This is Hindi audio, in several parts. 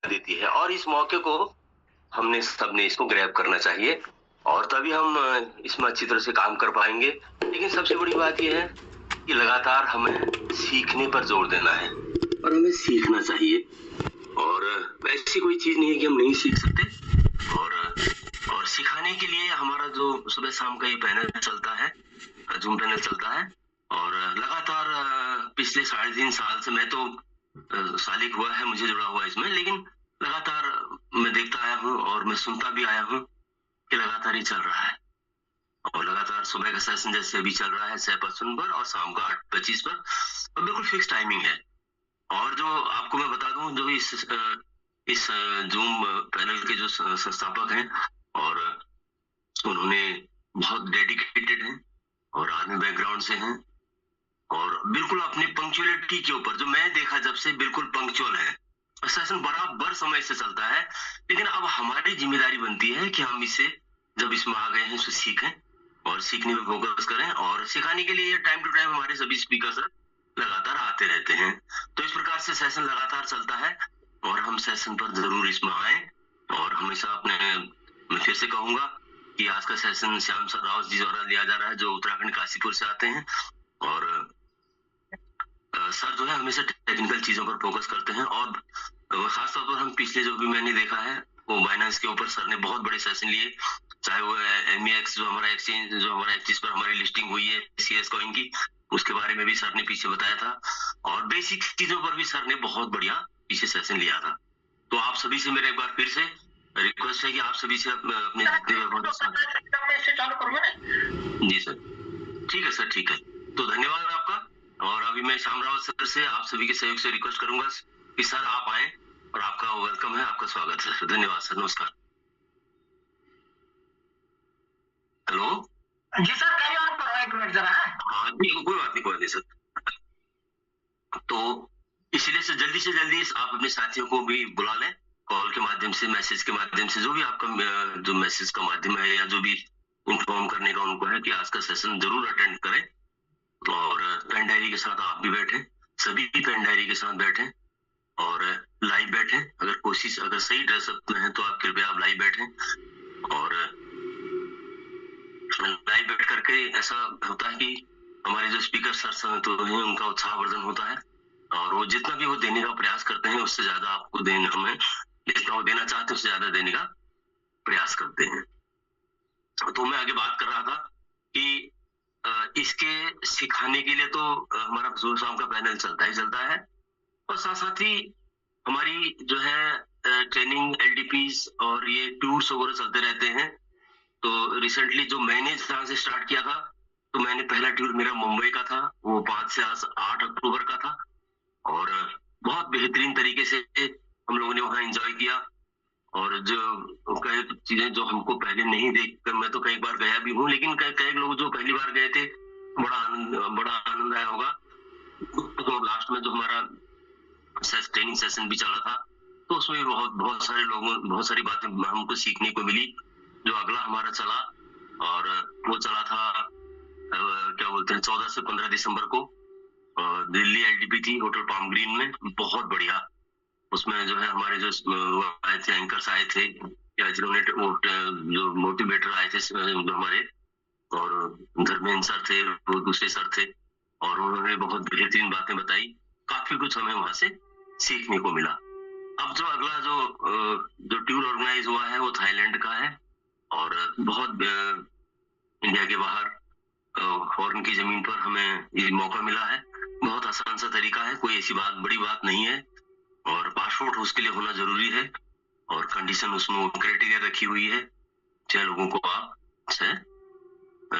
देती है और इस मौके को हमने सबने इसको ग्रैब करना चाहिए और तभी हम इसमें अच्छी तरह से काम कर पाएंगे। लेकिन सबसे बड़ी बात यह है कि लगातार हमें सीखने पर जोर देना है और हमें सीखना चाहिए और ऐसी कोई चीज नहीं है कि हम नहीं सीख सकते। और सिखाने के लिए हमारा जो सुबह शाम का ये पैनल चलता है, जूम पैनल चलता है और लगातार पिछले 3.5 साल से मैं तो सालिक हुआ है, मुझे जुड़ा हुआ इसमें, लेकिन लगातार मैं देखता आया हूँ और मैं सुनता भी आया हूँ कि लगातार ये चल रहा है और लगातार सुबह का सेशन जैसे अभी चल रहा है 6% पर और शाम का 8:25 पर और बिल्कुल फिक्स टाइमिंग है। और जो आपको मैं बता दूं, जो इस जूम पैनल के जो संस्थापक हैं और उन्होंने बहुत डेडिकेटेड हैं और आर्मी बैकग्राउंड से हैं और बिल्कुल अपनी पंक्चुअलिटी के ऊपर, जो मैं देखा जब से, बिल्कुल पंक्चुअल है। सेशन बराबर समय से चलता है, लेकिन अब हमारी जिम्मेदारी बनती है कि हम इसे, जब इसमें आ गए हैं, इसे सीखें और सीखने पर फोकस करें और सिखाने के लिए टाइम टू टाइम हमारे सभी स्पीकर सर लगातार आते रहते हैं। तो इस प्रकार से सेशन लगातार चलता है और हम सेशन पर जरूर इसमें आए और हमेशा मैं फिर से कहूंगा कि आज का सेशन श्याम रावत जी द्वारा लिया जा रहा है, जो उत्तराखंड काशीपुर से आते हैं और सर जो है हमेशा टेक्निकल चीजों पर फोकस करते हैं और खासतौर पर हम पिछले जो भी मैंने देखा है वो बाइनेंस के ऊपर सर ने बहुत बड़े सेशन लिए, चाहे वो MEX जो हमारा एक्सचेंज, जो हमारा जिस पर हमारी लिस्टिंग हुई है CS कॉइन की, उसके बारे में भी सर ने पीछे बताया था और बेसिक चीजों पर भी सर ने बहुत बढ़िया पीछे सेशन लिया था। तो आप सभी से मेरे एक बार फिर से रिक्वेस्ट है कि आप सभी से अपने जी सर, ठीक है सर, ठीक है। तो धन्यवाद आपका और अभी मैं श्याम रावत सर से आप सभी के सहयोग से रिक्वेस्ट करूंगा कि सर आप आए और आपका वेलकम है, आपका स्वागत है सर। धन्यवाद सर, नमस्कार। हेलो जी सर, कैरी ऑन करो, एक मिनट जरा। हाँ जी, कोई बात नहीं सर। तो इसलिए से जल्दी आप अपने साथियों को भी बुला लें, कॉल के माध्यम से, मैसेज के माध्यम से, जो भी आपका जो मैसेज का माध्यम है या जो भी इन्फॉर्म करने का उनको है कि आज का सेशन जरूर अटेंड करें और पेन डायरी के साथ आप भी बैठे, सभी पेन डायरी के साथ बैठे और लाइव बैठे। अगर सही ड्रेसअप में है तो आप कृपया आप लाइव बैठे और लाइव बैठ करके ऐसा होता है कि हमारे जो स्पीकर सर तो हैं, उनका उत्साहवर्धन होता है और वो जितना भी वो देने का प्रयास करते हैं उससे ज्यादा आपको हमें जितना वो देना चाहते हैं उससे ज्यादा देने का प्रयास करते हैं। तो मैं आगे बात कर रहा था कि इसके सिखाने के लिए तो हमारा सुबह शाम का पैनल चलता है और साथ साथ ही हमारी जो है ट्रेनिंग LDPs और ये टूर्स वगैरह चलते रहते हैं। तो रिसेंटली जो मैंने जहाँ से स्टार्ट किया था, तो मैंने पहला टूर मेरा मुंबई का था, वो 5 से 8 अक्टूबर का था और बहुत बेहतरीन तरीके से हम लोगों ने वहाँ एंजॉय किया और जो कई चीजें जो हमको पहले नहीं देख कर, मैं तो कई बार गया भी हूँ, लेकिन कई लोग जो पहली बार गए थे, बड़ा आनंद आया होगा। तो लास्ट में जो हमारा ट्रेनिंग सेशन भी चला था, तो उसमें बहुत सारी बातें हमको सीखने को मिली। जो अगला हमारा चला और वो चला था क्या बोलते हैं 14 से 15 दिसंबर को दिल्ली LDP थी, होटल पाम ग्रीन में, बहुत बढ़िया। उसमें जो है हमारे जो आए थे, एंकर्स आए थे या जिन्होंने जो मोटिवेटर आए थे जो हमारे, और धर्मेंद्र सर थे, वो दूसरे सर थे और उन्होंने बहुत बेहतरीन बातें बताई। काफी कुछ हमें वहां से सीखने को मिला। अब जो अगला जो टूर ऑर्गेनाइज हुआ है वो थाईलैंड का है और बहुत इंडिया के बाहर फॉरेन की जमीन पर हमें ये मौका मिला है। बहुत आसान सा तरीका है, कोई ऐसी बड़ी बात नहीं है और पासपोर्ट उसके लिए होना जरूरी है और कंडीशन उसमें क्राइटेरिया रखी हुई है, 6 लोगों को आप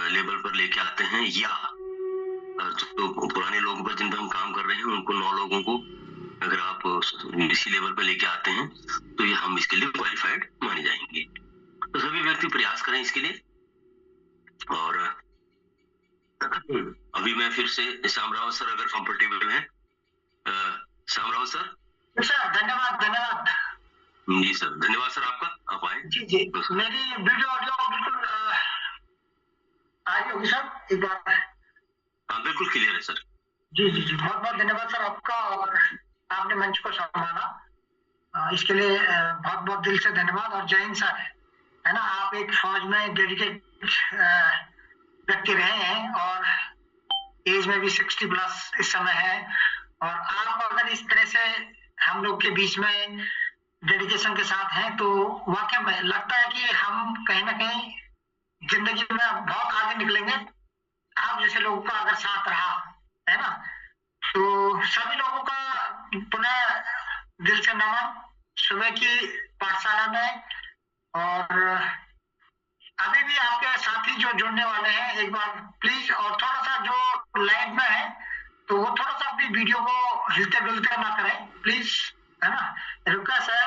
लेवल पर लेके आते हैं या जो पुराने लोगों पर जिन पर हम काम कर रहे हैं उनको 9 लोगों को अगर आप इसी लेवल पर लेके आते हैं तो ये हम इसके लिए क्वालिफाइड माने जाएंगे। तो सभी व्यक्ति प्रयास करें इसके लिए। और अभी मैं फिर से श्याम रावत सर अगर कंफर्टेबल है, श्याम रावत सर। धन्यवाद जी सर, धन्यवाद सर आपका, आप आए। जी मेरी वीडियो ऑडियो बिल्कुल आ रही होगी सर, एक बार। हाँ बिल्कुल क्लियर है सर। जी बहुत धन्यवाद सर आपका, और आपने मंच को संभाला। इसके लिए बहुत बहुत दिल से धन्यवाद। और जय हिंद सर, है ना, आप एक फौज में डेडिकेट व्यक्ति रहे हैं और एज में भी 60+ इस समय है, और आप अगर इस तरह से हम लोग के बीच में डेडिकेशन के साथ हैं तो वाकई में लगता है कि हम कहीं ना कहीं जिंदगी में बहुत आगे निकलेंगे। आप जैसे लोगों का अगर साथ रहा, है ना, तो सभी लोगों का पुनः दिल से नमन सुबह की पाठशाला में। और अभी भी आपके साथी जो जुड़ने वाले हैं, एक बार प्लीज, और थोड़ा सा जो लाइव में है तो वो थोड़ा सा अपनी वीडियो को हिलते डुलते ना करें प्लीज, है ना, रिक्वेस्ट है।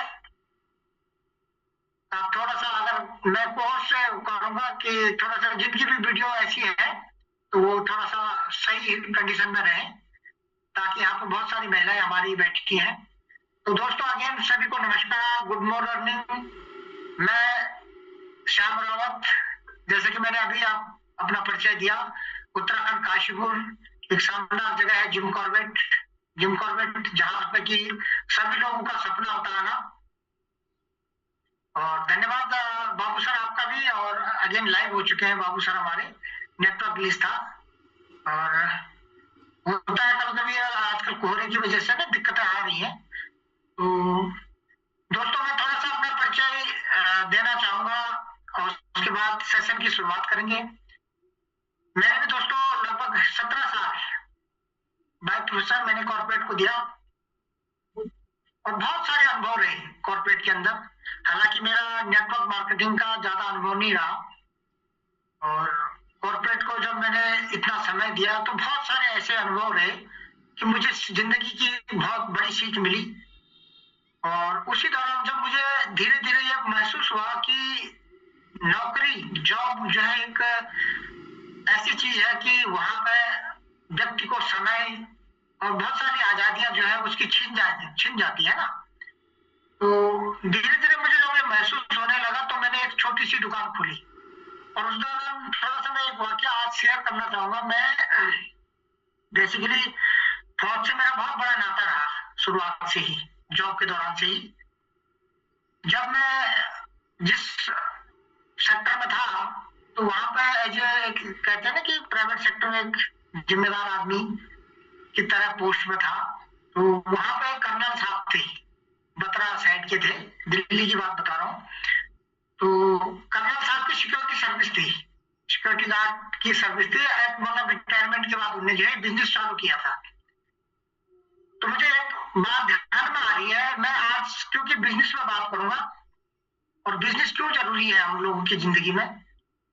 आप थोड़ा सा, अगर मैं कोशिश से करूंगा कि थोड़ा सा जिनकी भी वीडियो ऐसी है तो वो थोड़ा सा सही कंडीशन में रहे, ताकि यहाँ पे बहुत सारी महिलाएं हमारी बैठी हैं। तो दोस्तों अगेन सभी को नमस्कार, गुड मॉर्निंग। मैं श्याम रावत, जैसे कि मैंने अभी आप अपना परिचय दिया, उत्तराखंड काशीपुर एक शानदार जगह है जिम कॉर्बेट, जहां पे कि सभी लोगों का सपना होता है ना। और धन्यवाद बाबू सर आपका भी, और अगेन लाइव हो चुके हैं बाबू सर हमारे, नेटवर्क लिस्ट था। और होता है कभी कभी आजकल कोहरे की वजह से ना दिक्कतें आ रही हैं। तो दोस्तों मैं थोड़ा सा अपना परिचय देना चाहूंगा और उसके बाद सेशन की शुरुआत करेंगे। मैंने भी दोस्तों लगभग 17 साल बाय प्रोफेशन मैंने कॉर्पोरेट को दिया और बहुत सारे अनुभव रहे कॉर्पोरेट के अंदर। हालांकि मेरा नेटवर्क मार्केटिंग का ज्यादा अनुभव नहीं रहा, और कॉर्पोरेट को जब मैंने इतना समय दिया तो बहुत सारे ऐसे अनुभव रहे कि मुझे जिंदगी की बहुत बड़ी सीख मिली। और उसी दौरान जब मुझे धीरे धीरे ये महसूस हुआ कि नौकरी, जॉब जो है एक ऐसी चीज है कि वहां पे व्यक्ति को समय और बहुत सारी आजादियां जो है उसकी छीन जाती है ना। तो धीरे धीरे मुझे जब ये महसूस होने लगा तो मैंने एक छोटी सी दुकान खोली, और उस दौरान थोड़ा सा मैं एक वाकया आज शेयर करना चाहूंगा। मैं बेसिकली फौज से मेरा बहुत बड़ा नाता रहा शुरुआत से ही, जॉब के दौरान से ही। जब मैं जिस सेक्टर में था तो वहां पे कहते हैं ना कि प्राइवेट सेक्टर में एक जिम्मेदार आदमी की तरह पोस्ट में था। तो वहां पे कर्नल साहब थे, बत्रा साइड के थे, दिल्ली की बात बता रहा हूँ। तो कर्नल साहब की सिक्योरिटी सर्विस थी, सिक्योरिटी गार्ड की सर्विस थी। मतलब रिटायरमेंट के बाद उन्होंने जो है बिजनेस चालू किया था। तो मुझे एक बात ध्यान में आ रही है, मैं आज क्योंकि बिजनेस में बात करूंगा, और बिजनेस क्यों जरूरी है हम लोगों की जिंदगी में।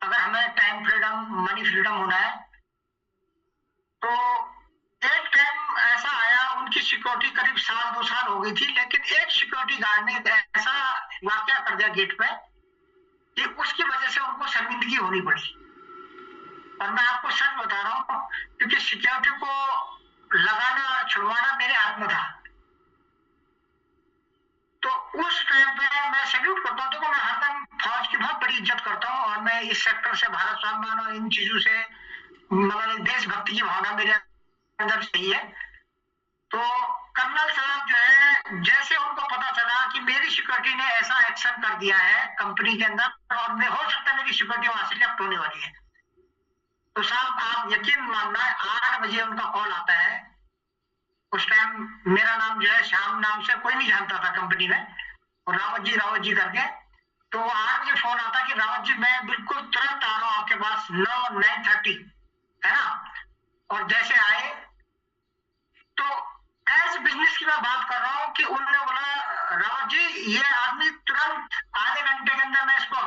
अगर हमें टाइम फ्रीडम, मनी फ्रीडम होना है, तो एक टाइम ऐसा आया, उनकी सिक्योरिटी करीब 1-2 साल हो गई थी, लेकिन एक सिक्योरिटी गार्ड ने ऐसा वाकया कर दिया गेट पे कि उसकी वजह से उनको शर्मिंदगी होनी पड़ी। और मैं आपको सच बता रहा हूँ, क्योंकि सिक्योरिटी को लगाना और छुड़वाना मेरे हाथ में था। तो उस टाइम पे मैं सैल्यूट करता हूँ। देखो मैं हरदम फौज की बहुत बड़ी इज्जत करता हूँ, और मैं इस सेक्टर से भारत सम्मान और इन चीजों से मतलब देशभक्ति की भावना मेरे अंदर सही है। तो कर्नल साहब जो है, जैसे उनको पता चला कि मेरी सिक्योरिटी ने ऐसा एक्शन कर दिया है कंपनी के अंदर, और मैं हो सकता है मेरी सिक्योरिटी वहां से लेफ्ट होने वाली है, तो साहब आप यकीन मानना, 8 बजे उनका कॉल आता है। उस टाइम मेरा नाम जो है श्याम नाम से कोई नहीं जानता था कंपनी में, और रावत जी करके। तो 8 बजे फोन आता कि रावत जी मैं बिल्कुल तुरंत आ रहा हूँ आपके पास, 9:30 है ना। और जैसे आए तो एज बिजनेस की मैं बात कर रहा हूँ कि उन्होंने बोला रावत जी ये आदमी तुरंत आधे घंटे के अंदर मैं इसको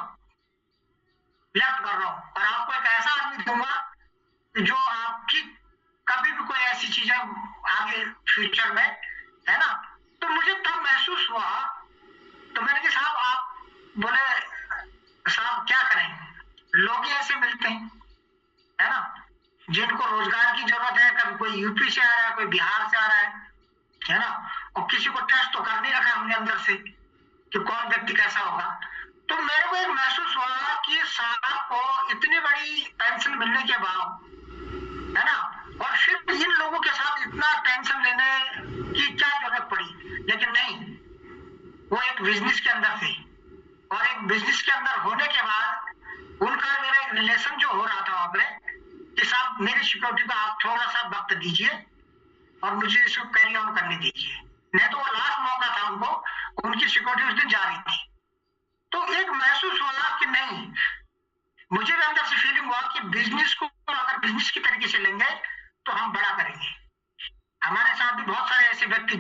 लेफ्ट कर रहा हूँ, और आपको एक ऐसा आदमी दूंगा जो आपकी कभी भी कोई ऐसी चीजें आगे फ्यूचर में, है ना। तो मुझे तब महसूस हुआ, तो मैंने कहा साहब आप, बोले साहब क्या करें, लोग ही ऐसे मिलते हैं, है ना, जिनको रोजगार की जरूरत है। कभी कोई यूपी से आ रहा है, कोई बिहार से आ रहा है ना, और किसी को टेस्ट तो कर नहीं रखा हमने अंदर से कि कौन व्यक्ति कैसा होगा। तो मेरे को एक महसूस हुआ कि साहब को इतनी बड़ी पेंशन मिलने के बाद, है ना, और फिर इन लोगों के साथ इतना टेंशन लेने की क्या जरूरत पड़ी। लेकिन नहीं, वो एक बिजनेस के अंदर थे, और एक बिजनेस के अंदर होने के बाद उनका मेरा एक रिलेशन जो हो रहा था वहां पे कि साहब मेरी सिक्योरिटी को आप थोड़ा सा वक्त दीजिए और मुझे इसको कैरी ऑन करने दीजिए, नहीं तो वो लास्ट मौका था उनको, उनकी सिक्योरिटी उस दिन जा रही थी। तो एक महसूस हुआ कि नहीं, मुझे भी अंदर से फीलिंग हुआ कि बिजनेस को अगर बिजनेस की तरीके से लेंगे तो हम बड़ा करेंगे। हमारे साथ भी बहुत सारे ऐसे व्यक्ति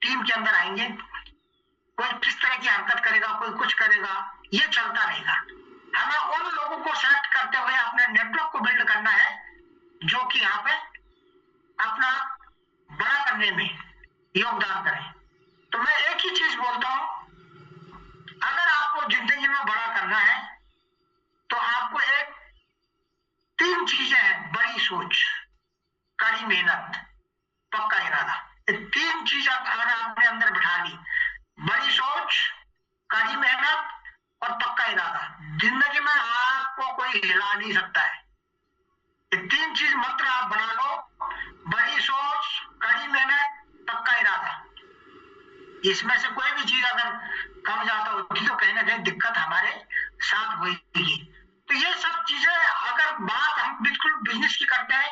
टीम के अंदर आएंगे, कोई किस तरह की हरकत करेगा, कोई कुछ करेगा, ये चलता रहेगा। हमें उन लोगों को सेलेक्ट करते हुए अपने नेटवर्क को बिल्ड करना है जो कि यहाँ पे अपना बड़ा करने में योगदान करें। तो मैं एक ही चीज बोलता हूं, अगर आपको जिंदगी में बड़ा करना है तो आपको एक 3 चीजें हैं, बड़ी सोच, कड़ी मेहनत, पक्का इरादा। ये 3 चीज अगर आपने अंदर बिठा ली, बड़ी सोच, कड़ी मेहनत और पक्का इरादा, जिंदगी में आपको कोई हिला नहीं सकता है। ये 3 चीज मंत्र आप बना लो, बड़ी सोच, कड़ी मेहनत, पक्का इरादा। इसमें से कोई भी चीज अगर कम ज्यादा होती तो कहीं ना कहीं दिक्कत हमारे साथ होगी। तो ये सब चीजें अगर बात हम बिल्कुल बिजनेस की करते हैं,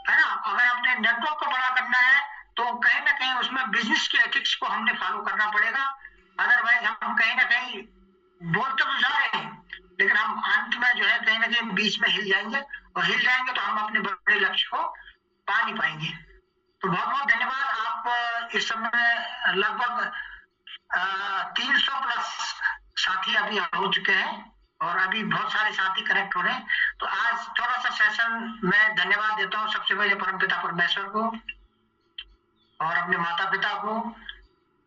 है ना, अगर अपने नेटवर्क को बड़ा करना है तो कहीं ना कहीं उसमें बिजनेस के एथिक्स को हमने फॉलो करना पड़ेगा। अदरवाइज हम कहीं ना कहीं बोलते तो जा रहे हैं लेकिन हम अंत में जो है कहीं ना कहीं बीच में हिल जाएंगे, और हिल जाएंगे तो हम अपने बड़े लक्ष्य को पा नहीं पाएंगे। तो बहुत बहुत धन्यवाद। आप इस समय लगभग 300 प्लस साथी अभी हो चुके हैं और अभी बहुत सारे साथी कनेक्ट हो रहे हैं। तो आज थोड़ा सा सेशन मैं धन्यवाद देता हूँ सबसे पहले परमपिता परमेश्वर को और अपने माता पिता को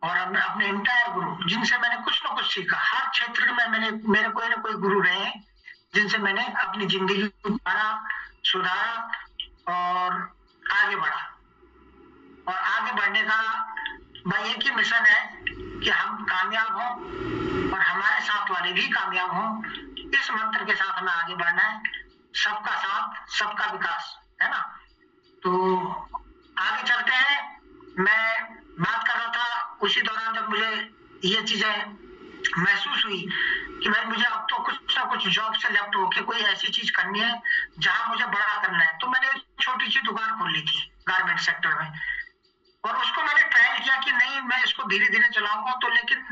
और अपने इंटायर गुरु, जिनसे मैंने कुछ ना कुछ सीखा। हर क्षेत्र में मेरे कोई ना कोई गुरु रहे हैं जिनसे मैंने अपनी जिंदगी को सुधारा और आगे बढ़ा। और आगे बढ़ने का भाई एक ही मिशन है कि हम कामयाब हों और हमारे साथ वाले भी कामयाब हों। इस मंत्र के साथ हमें आगे बढ़ना है, सबका साथ सबका विकास, है ना। तो आगे चलते हैं। मैं बात कर रहा था उसी दौरान जब मुझे ये चीजें महसूस हुई कि भाई मुझे अब तो कुछ ना कुछ जॉब से लेफ्ट होके कोई ऐसी चीज करनी है जहां मुझे बड़ा करना है। तो मैंने छोटी सी दुकान खोल ली थी गारमेंट सेक्टर में, और उसको मैंने ट्रायल किया कि नहीं मैं इसको धीरे धीरे चलाऊंगा। तो लेकिन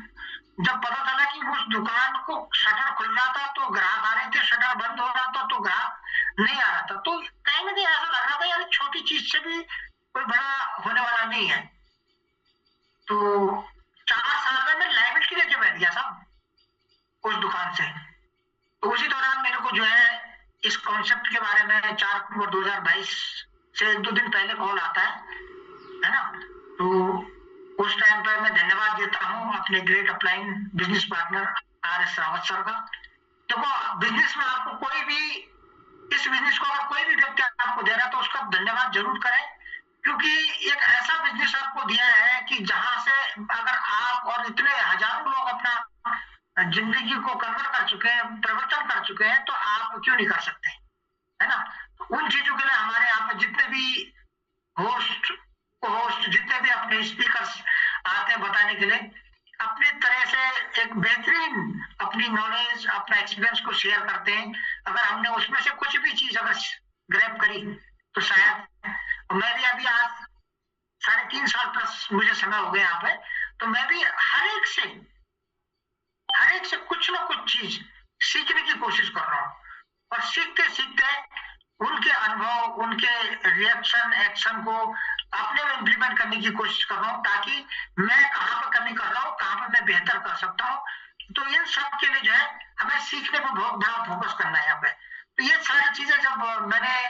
जब पता चला कि उस दुकान को शटर खुल रहा था तो ग्राहक आ रहे थे, शटर बंद हो रहा था तो ग्राहक नहीं आ रहा था, तो कहीं ना कहीं ऐसा लग रहा था यार छोटी चीज से भी कोई बड़ा होने वाला नहीं है। तो 4 साल में मैं लायबिलिटी लेके बैठ गया साहब उस दुकान से। तो उसी दौरान मेरे को जो है इस कॉन्सेप्ट के बारे में 4 अक्टूबर 2022 से 1-2 दिन पहले कॉल आता है ना। तो उस टाइम पर मैं धन्यवाद देता हूँ अपने great upline business partner RS Rawat sir का। देखो बिजनेस में आपको कोई भी, इस बिजनेस को अगर कोई भी व्यक्ति आपको दे रहा है तो उसका धन्यवाद जरूर करें, क्योंकि एक ऐसा बिजनेस आपको दिया है कि जहां से अगर आप और इतने हजारों लोग अपना जिंदगी को कन्वर्ट कर चुके हैं, परिवर्तन कर चुके हैं, तो आप क्यों नहीं कर सकते, है ना। तो उन चीजों के लिए हमारे यहाँ पे जितने भी होस्ट जितने भी अपने स्पीकर्स आते हैं बताने के लिए, अपनी तरह से एक बेहतरीन अपनी नॉलेज अपना एक्सपीरियंस को शेयर करते हैं। अगर हमने उसमें से कुछ भी चीज अगर ग्रैब करी तो शायद, मैं भी अभी आज 3.5 साल प्लस मुझे समय हो गया यहाँ पे, तो मैं भी हर एक से कुछ ना कुछ चीज सीखने की कोशिश कर रहा हूँ, और सीखते सीखते उनके अनुभव, उनके रिएक्शन, एक्शन को अपने में इम्प्लीमेंट करने की कोशिश कर रहा हूँ, ताकि मैं कहाँ पर कमी कर रहा हूँ, कहाँ पर मैं बेहतर कर सकता हूँ। तो इन सब के लिए जो है हमें सीखने पर बहुत बड़ा फोकस करना है यहाँ पे। तो ये सारी चीजें जब मैंने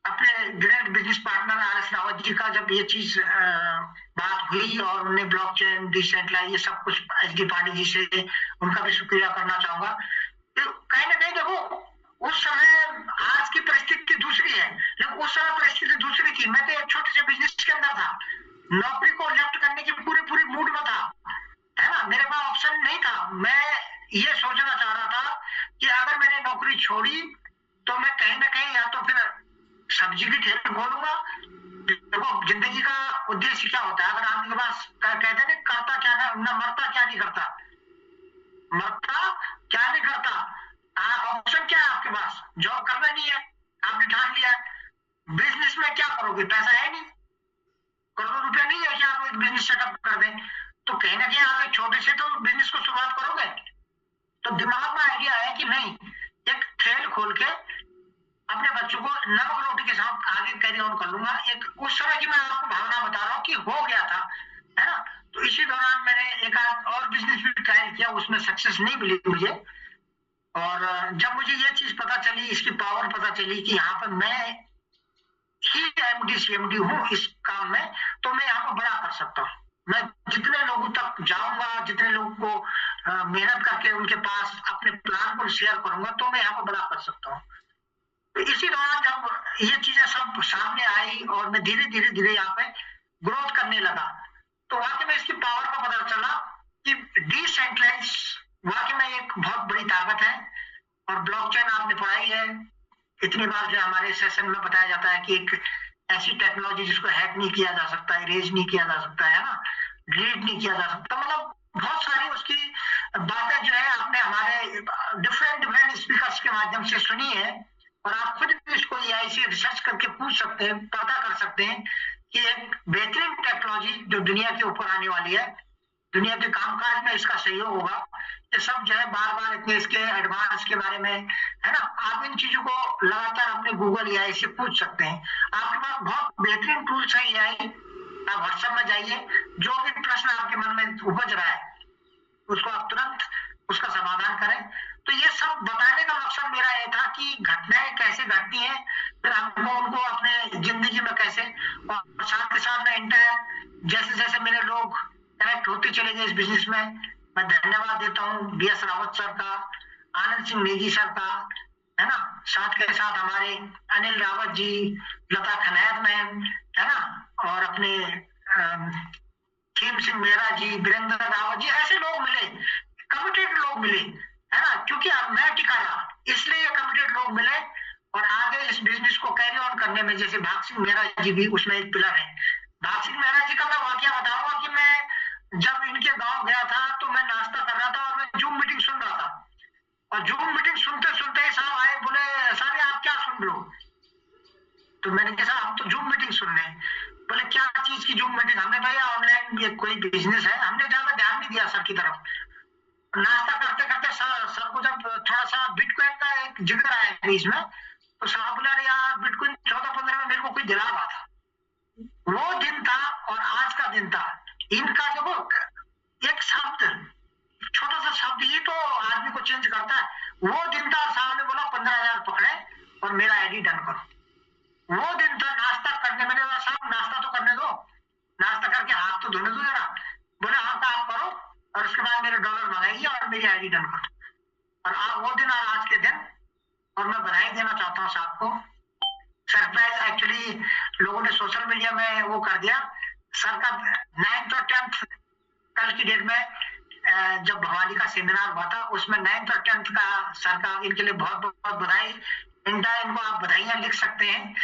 अपने great business partner RS Rawat ji का जब ये चीज बात हुई और उन्हें ब्लॉकचेन, डिसेंट्रलाइज, ये सब कुछ SD पांडे जी से उनका भी शुक्रिया करना चाहूंगा। तो कहीं ना कहीं देखो उस समय आज की परिस्थिति दूसरी है, लेकिन उस समय परिस्थिति दूसरी थी। मैं तो एक छोटे से बिजनेस के अंदर था, नौकरी को लेफ्ट करने की पूरी मूड में था, है ना। मेरे पास ऑप्शन नहीं था। मैं ये सोचना चाह रहा था कि अगर मैंने नौकरी छोड़ी तो मैं कहीं ना कहीं या तो फिर सब्जी की ठेली खोलूंगा देखो जिंदगी का उद्देश्य क्या होता है, अगर आदमी के पास कहते हैं ना करता क्या ना मरता क्या नहीं करता, मरता क्या नहीं करता, ऑप्शन क्या है आपके पास, जॉब करना नहीं है, आपने ठान लिया, बिजनेस में क्या करोगे, पैसा है नहीं, करोड़ों रुपया नहीं है कि आप एक बिजनेस सेटअप कर दें, तो कहीं ना कहीं आप एक छोटे से तो बिजनेस को शुरुआत करोगे। तो दिमाग में आइडिया है कि नहीं एक खेल खोल के अपने बच्चों को नमक रोटी के साथ आगे कैरी ऑन कर लूंगा। एक उस समय की मैं आपको भावना बता रहा हूँ कि हो गया था, है ना। तो इसी दौरान मैंने एक आध और बिजनेस भी ट्राई किया, उसमें सक्सेस नहीं मिली मुझे। और जब मुझे ये चीज पता चली, इसकी पावर पता चली कि यहाँ पर मैं ही एमडी सीएमडी हूँ इस काम में, तो मैं यहाँ पर बड़ा कर सकता हूँ। मैं जितने लोगों तक जाऊंगा, जितने लोगों को मेहनत करके उनके पास अपने प्लान को शेयर करूंगा, तो मैं यहाँ पर बड़ा कर सकता हूँ। तो इसी दौरान जब ये चीजें सब सामने आई और मैं धीरे धीरे धीरे यहाँ पे ग्रोथ करने लगा, तो वाकई में इसकी पावर का पता चला कि डिसेंट्रलाइज वाकई में एक बहुत बड़ी ताकत है। और ब्लॉकचेन आपने पढ़ाई है, इतनी बार जो हमारे सेशन में बताया जाता है कि एक ऐसी टेक्नोलॉजी जिसको हैक नहीं किया जा सकता, इरेज नहीं किया जा सकता है ना, डिलीट नहीं किया जा सकता, मतलब बहुत सारी उसकी बातें जो है आपने हमारे डिफरेंट स्पीकर्स के माध्यम से सुनी है। और आप खुद भी इसको एआई से रिसर्च करके पूछ सकते हैं, पता कर सकते हैं कि एक बेहतरीन टेक्नोलॉजी जो दुनिया के ऊपर आने वाली है, दुनिया के कामकाज में इसका सहयोग होगा। ये सब जो है बार बार इतने इसके एडवांस के बारे में, है ना, आप इन चीजों को लगातार अपने गूगल एआई से पूछ सकते हैं। आपके पास बहुत बेहतरीन टूल्स है एआई, आप व्हाट्सएप में जाइए, जो भी प्रश्न आपके मन में उपज रहा है उसको आप तुरंत उसका समाधान करें। तो ये सब बताने का मकसद मेरा ये था कि घटनाएं कैसे घटती हैं, फिर हमको उनको अपने जिंदगी में कैसे, और साथ के साथ में इंटर जैसे जैसे मेरे लोग कनेक्ट होते चले गए इस बिजनेस में, मैं धन्यवाद देता हूँ बीएस रावत सर का, आनंद सिंह नेगी सर का, है ना, साथ के साथ हमारे अनिल रावत जी, लता खनायत मैम, है ना, और अपने खेम सिंह मेहरा जी, वीरेंद्र रावत जी, ऐसे लोग मिले, कमिटेड लोग मिले, है ना, क्योंकि अब मैं टिका रहा इसलिए ये कमिटेड लोग मिले। और आगे इस बिजनेस को कैरी ऑन करने में, जैसे भाग सिंह मेहरा जी भी उसमें एक पिलर है। भाग सिंह मेहरा जी का मैं वाकया बताऊंगा कि मैं जब इनके गांव गया था तो मैं नाश्ता कर रहा था और मैं जूम मीटिंग सुन रहा था, और जूम मीटिंग सुनते सुनते ही साहब आए, बोले साहब आप क्या सुन रहे हो, तो मैंने कहा हम तो जूम मीटिंग सुन रहे हैं। बोले क्या चीज की जूम मीटिंग, हमने भैया ऑनलाइन ये कोई बिजनेस है, हमने ज्यादा ध्यान नहीं दिया सर की तरफ। नाश्ता करते करते सर को जब थोड़ा सा बिटकॉइन का एक जिक्र आया बीच में, तो साहब बोला यार बिटकॉइन 14-15 में मेरे को कोई दिला रहा था, वो दिन था और आज का दिन था। इनका देखो एक शब्द, छोटा सा शब्द ही तो आदमी को चेंज करता है। वो दिन था, साहब ने बोला 15,000 पकड़े और मेरा आईडी डन करो। वो दिन था नाश्ता करने, मैंने बोला साहब नाश्ता तो करने दो, नाश्ता करके हाथ तो धोने दो जरा। बोले हाँ तो आप करो और उसके बाद मेरे डॉलर मंगाइए और मेरी आईडी डन करो। और आप वो दिन और आज के दिन, और मैं बधाई देना चाहता हूँ साहब को। सरप्राइज एक्चुअली लोगों ने सोशल मीडिया में वो कर दिया, सर का 9th और 10th कल की डेट में जब भवानी का सेमिनार हुआ था, उसमें 9th और 10th का सर का इनके लिए बहुत बहुत बधाई। इनको आप बधाइयां लिख सकते हैं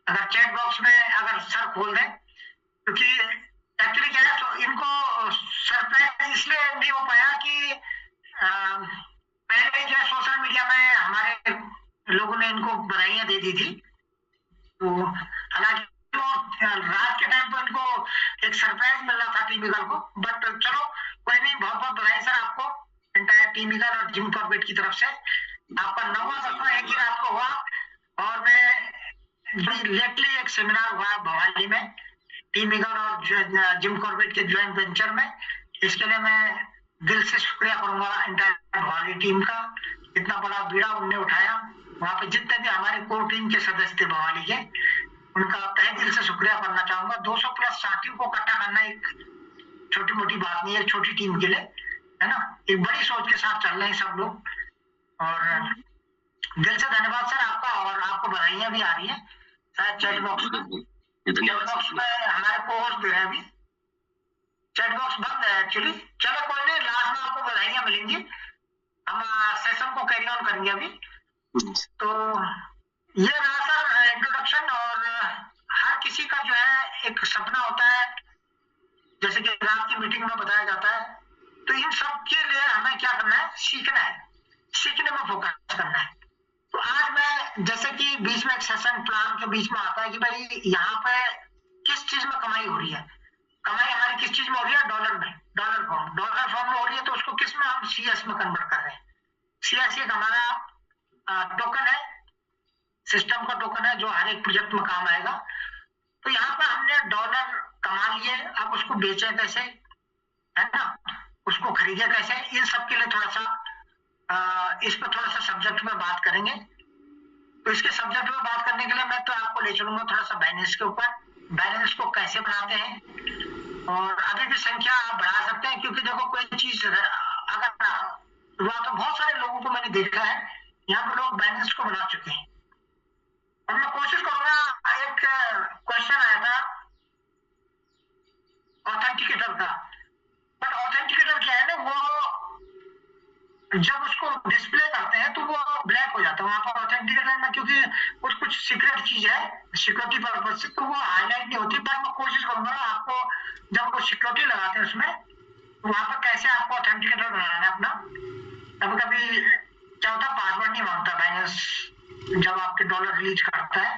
अगर चैट बॉक्स में अगर सर खोल दें, क्योंकि एक्चुअली क्या है, तो इनको सरप्राइज इसलिए नहीं हो पाया कि पहले जो सोशल मीडिया में हमारे लोगों ने इनको बधाइयां दे दी थी, तो हालांकि रात के टाइम पर इनको एक सरप्राइज मिल रहा था टीम ईगल को, बट चलो कोई नहीं, बहुत बहुत बधाई सर आपको, एंटायर टीम ईगल और जिम कॉर्बेट की तरफ से। आपका 9वां दफा एक ही रात को हुआ, और मैं लेटली एक सेमिनार हुआ भवाली में टीम ईगल और जिम कॉर्बेट के ज्वाइंट वेंचर में। इसके लिए मैं दिल से शुक्रिया करूंगा एंटायर भवाली टीम का, इतना बड़ा बीड़ा उनने उठाया। वहां पे जितने भी हमारे कोर टीम के सदस्य थे भवाली के, उनका तहे दिल से शुक्रिया करना चाहूंगा। 200 प्लस साथियों को इकट्ठा करना एक छोटी मोटी बात नहीं है छोटी टीम के लिए, है ना, एक बड़ी सोच के साथ चल रहे हैं सब लोग। और दिल से धन्यवाद सर आपका, और आपको बधाइयां भी आ रही है शायद चैट बॉक्स में हमारे को होस्ट दे रहे हैं, अभी चैट बॉक्स बंद है एक्चुअली। चलो कोई नहीं, लास्ट में आपको बधाइयां मिलेंगी, हम सेशन को कैरी ऑन करेंगे अभी। तो ये रहा सर इंट्रोडक्शन, और हर किसी किसी का जो है एक सपना होता है, जैसे कि रात की मीटिंग में बताया जाता है। तो इन सब के लिए हमें क्या करना है, सीखना है, सीखने में फोकस करना है। तो आज मैं जैसे कि बीच में एक सेशन प्लान के बीच में आता है कि भाई यहाँ पे किस चीज में कमाई हो रही है, कमाई हमारी किस चीज में हो रही है, डॉलर में, डॉलर फॉर्म में हो रही है। तो उसको किस में, हम सीएस में कन्वर्ट कर रहे हैं। सीएस एक हमारा टोकन है, सिस्टम का टोकन है जो हर एक प्रोजेक्ट में काम आएगा। तो यहाँ पर हमने डॉलर कमा लिए, अब उसको बेचे कैसे, है ना, उसको खरीदे कैसे, इन सब के लिए थोड़ा सा इस पर थोड़ा सा सब्जेक्ट में बात करेंगे। तो इसके सब्जेक्ट में बात करने के लिए मैं तो आपको ले चलूंगा थोड़ा सा बाइनेंस के ऊपर, बाइनेंस को कैसे बनाते हैं, और अभी भी संख्या आप बढ़ा सकते हैं। क्योंकि देखो कोई चीज अगर हुआ तो बहुत सारे लोगों को मैंने देखा है यहाँ पर लोग बाइनेंस को बना चुके हैं। और मैं कोशिश करूंगा, एक क्वेश्चन आया था ऑथेंटिकेटर का, बट ऑथेंटिकेटर क्या है ना, वो जब उसको डिस्प्ले करते हैं तो वो ब्लैक हो जाता है वहां पर ऑथेंटिकेटर में, क्योंकि कुछ सीक्रेट चीज है, सिक्योरिटी पर्पज से, तो वो हाईलाइट नहीं होती। पर मैं कोशिश करूंगा आपको, जब वो सिक्योरिटी लगाते हैं उसमें, तो वहां पर कैसे आपको ऑथेंटिकेटर बनाना है अपना। कभी कभी क्या होता है, पासवर्ड नहीं मांगता बाइनेंस जब आपके डॉलर रिलीज करता है।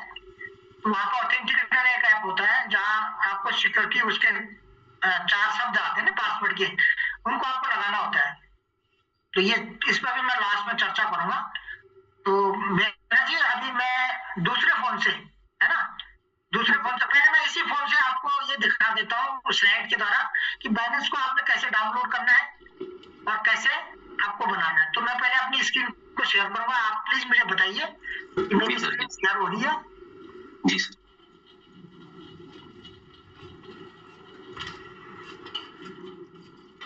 तो वहां पर ऑथेंटिकेटर एक ऐप होता है जहां आपको सिक्योरिटी, उसके 4 शब्द आते हैं ना पासवर्ड के, उनको आपको लगाना होता है। तो ये इस पर भी मैं लास्ट में चर्चा करूंगा। तो मेरा जी अभी मैं दूसरे फोन से, है ना, दूसरे फोन से, पहले मैं इसी फोन से आपको ये दिखा देता हूँ स्लाइड के द्वारा कि बाइनेंस को आपने कैसे डाउनलोड करना है और कैसे आपको बनाना है। तो मैं पहले अपनी स्क्रीन को शेयर करूंगा, आप प्लीज मुझे बताइए कि मेरी स्क्रीन शेयर हो रही है। जी सर।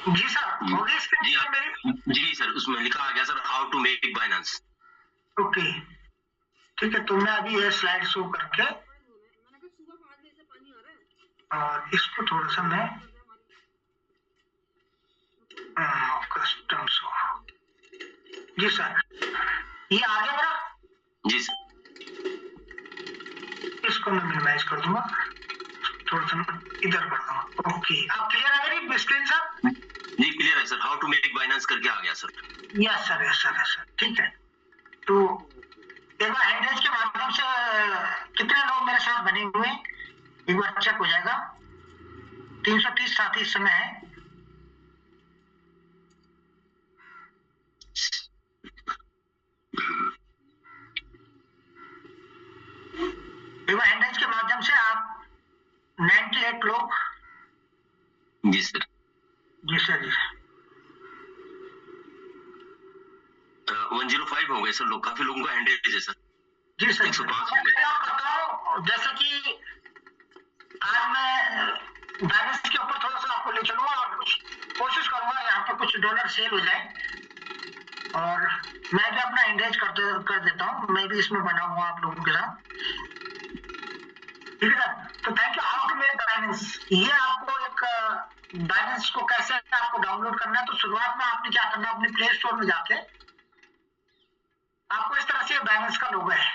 जी सर, होगी स्क्रीन शेयर मेरी? जी सर, उसमें लिखा आ गया sir, how to make Binance. Okay ठीक है, तो मैं अभी ये स्लाइड शो करके और इसको थोड़ा सा मैं कस्टम शो, जी सर, ये आ गया मेरा? जी सर। इसको मैं मिनिमाइज कर दूंगा, थोड़ा सा इधर कर दूंगा। ओके, आप क्लियर है मेरी स्क्रीन सर? जी क्लियर है sir, how to make Binance करके आ गया सर। Yes sir, yes sir, yes sir, ठीक है। तो एक बार हैंडरेज के माध्यम से कितने लोग मेरे साथ बने हुए हैं एक बार चेक हो जाएगा। 330 साथी इस समय है। एक बार हैंडरेज के माध्यम से आप 98 लोग। जी सर। जी सर, जी सर। 105 हो गए सर लोग, काफी लोगों का हैंडरेज है सर। जी सर, 105 हो मैं गए। क्या करता हूँ, जैसे कि आज मैं बाइनेंस के ऊपर थोड़ा सा आपको ले चलूंगा और कुछ कोशिश करूंगा यहाँ पे कुछ डॉलर सेल हो जाए, और मैं भी अपना एंगेज कर देता हूँ, मैं भी इसमें बना हुआ आप लोगों के साथ, ठीक है सर। तो thank you. How to make Binance, ये आपको एक बाइनेंस को कैसे आपको डाउनलोड करना है। तो शुरुआत में आपने क्या करना है, अपने प्ले स्टोर में जाके आपको इस तरह से बाइनेंस का लोगो है,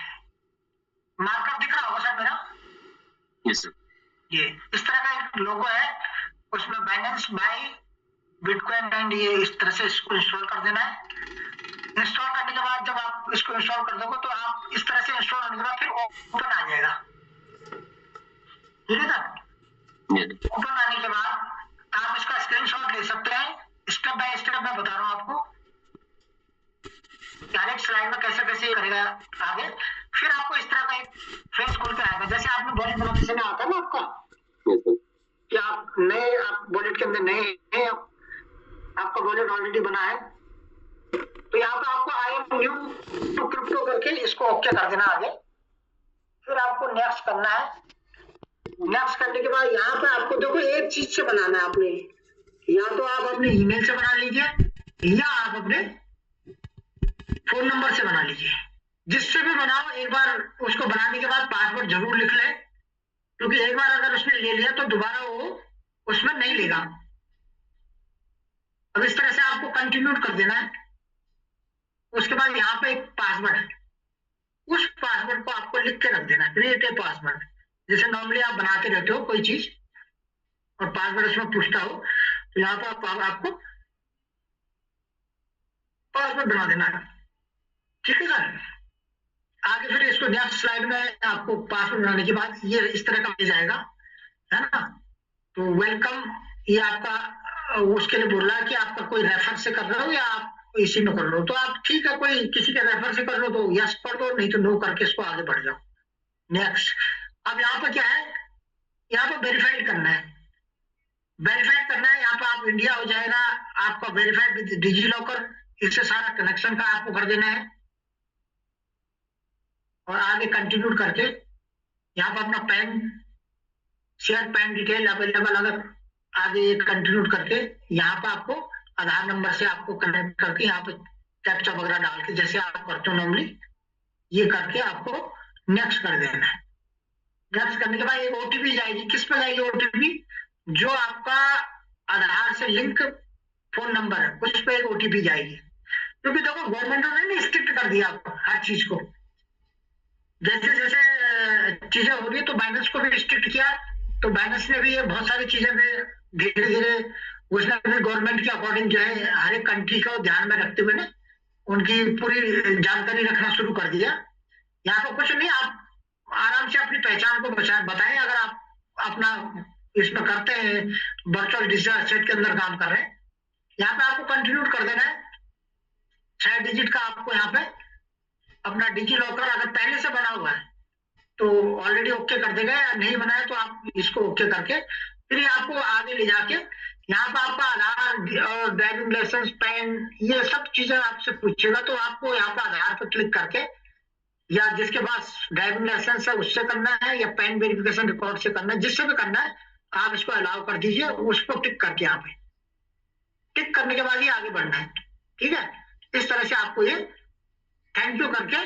मार्कर दिख रहा होगा सर मेरा? Yes sir. ये इस तरह का एक लोगो है, उसमें बाइनेंस बाय बिटकॉइन एंड, ये इस तरह से इसको इंस्टॉल कर देना है। इंस्टॉल करने के बाद जब आप इसको इंस्टॉल कर दोगे तो आप इस तरह से इंस्टॉल होने के बाद फिर ओपन आ जाएगा, ठीक है सर। ओपन आने के बाद आप इसका स्क्रीनशॉट ले सकते हैं। स्टेप बाय स्टेप मैं बता रहा हूँ आपको, हर एक स्लाइड में कैसे कैसे करेगा आगे। फिर आपको इस तरह का एक फेस खोल के आएगा, जैसे आपने वॉलेट बनाते समय आता है ना आपका, कि आप नए, आप वॉलेट के अंदर नए हैं, आपका वॉलेट ऑलरेडी बना है, तो यहाँ पे आपको I am new to crypto करके इसको ओके कर देना आगे। फिर आपको नेक्स्ट करना है। नेक्स्ट करने के बाद यहाँ पे आपको देखो एक चीज से बनाना है आपने, या तो आप अपने ईमेल से बना लीजिए या आप अपने फोन नंबर से बना लीजिए, जिससे भी बनाओ। एक बार उसको बनाने के बाद पासवर्ड जरूर लिख ले, क्योंकि एक बार अगर उसने ले लिया तो दोबारा वो उसमें नहीं लेगा। अब इस तरह से आपको कंटिन्यू कर देना है। उसके बाद यहाँ पे एक पासवर्ड है, उस पासवर्ड को आपको लिख के रख देना, क्रिएट ए पासवर्ड। जैसे नॉर्मली आप बनाते रहते हो कोई चीज और पासवर्ड उसमें पूछता हो, तो यहाँ पर आपको पासवर्ड बना देना है। ठीक है सर। आगे फिर इसको नेक्स्ट स्लाइड में आपको पासवर्ड बनाने के बाद ये इस तरह का मिल जाएगा, है ना। तो वेलकम, ये आपका उसके लिए बोल रहा है कि आपका कोई रेफर से कर रहे हो या आप इसी में कर लो, तो आप ठीक है कोई किसी के रेफर से कर लो तो यस कर दो, नहीं तो नो करके इसको आगे बढ़ जाओ। नेक्स्ट। अब यहाँ पर क्या है, यहाँ पर वेरीफाइड करना है। वेरीफाइड करना है, यहाँ पर आप इंडिया हो जाएगा आपका वेरीफाइड विद डिजी लॉकर, इससे सारा कनेक्शन का आपको कर देना है और आगे कंटिन्यू करके यहाँ पर अपना pan, share pan detail available, अगर आगे ये कंटिन्यू करके यहाँ पर आपको आधार नंबर से आपको कनेक्ट करके यहाँ पे कैप्चा वगैरह डाल के जैसे आप करते हो नॉर्मली, ये करके आपको नेक्स्ट कर देना है। नेक्स्ट करने के बाद एक ओटीपी जाएगी, किस पे जाएगी ओटीपी, जो आपका आधार से लिंक फोन नंबर है उस पे एक ओटीपी जाएगी। क्योंकि देखो गवर्नमेंट ने स्ट्रिक्ट कर दिया आपको हर चीज को, जैसे जैसे चीजें हो रही है तो बाइनेंस को भी स्ट्रिक्ट किया, तो बाइनेंस ने भी ये बहुत सारी चीजें धीरे धीरे उसने भी गवर्नमेंट के अकॉर्डिंग जो है हर एक कंट्री को ध्यान में रखते हुए ना उनकी पूरी जानकारी रखना शुरू कर दिया। यहाँ पर कुछ नहीं, आप आराम से अपनी पहचान को बताएं, अगर आप अपना इसमें करते हैं वर्चुअल डिजिटल एसेट के अंदर काम कर रहे हैं, यहाँ पे आपको कंटिन्यू कर देना है। 6 डिजिट का आपको यहाँ पे अपना डिजी लॉकर अगर पहले से बना हुआ है तो ऑलरेडी ओके कर देगा, या नहीं बनाया तो आप इसको ओके करके फिर आपको आगे ले जाके यहाँ पर आपका आधार और ड्राइविंग लाइसेंस, पैन, ये सब चीजें आपसे पूछेगा, तो आपको यहाँ पर आधार पर क्लिक करके या जिसके पास ड्राइविंग लाइसेंस है उससे करना है या पैन वेरिफिकेशन रिकॉर्ड से करना है, जिससे भी करना है आप इसको अलाउ कर दीजिए, उसको टिक करके यहाँ पे टिक करने के बाद ही आगे बढ़ना है। ठीक है, इस तरह से आपको ये थैंक यू करके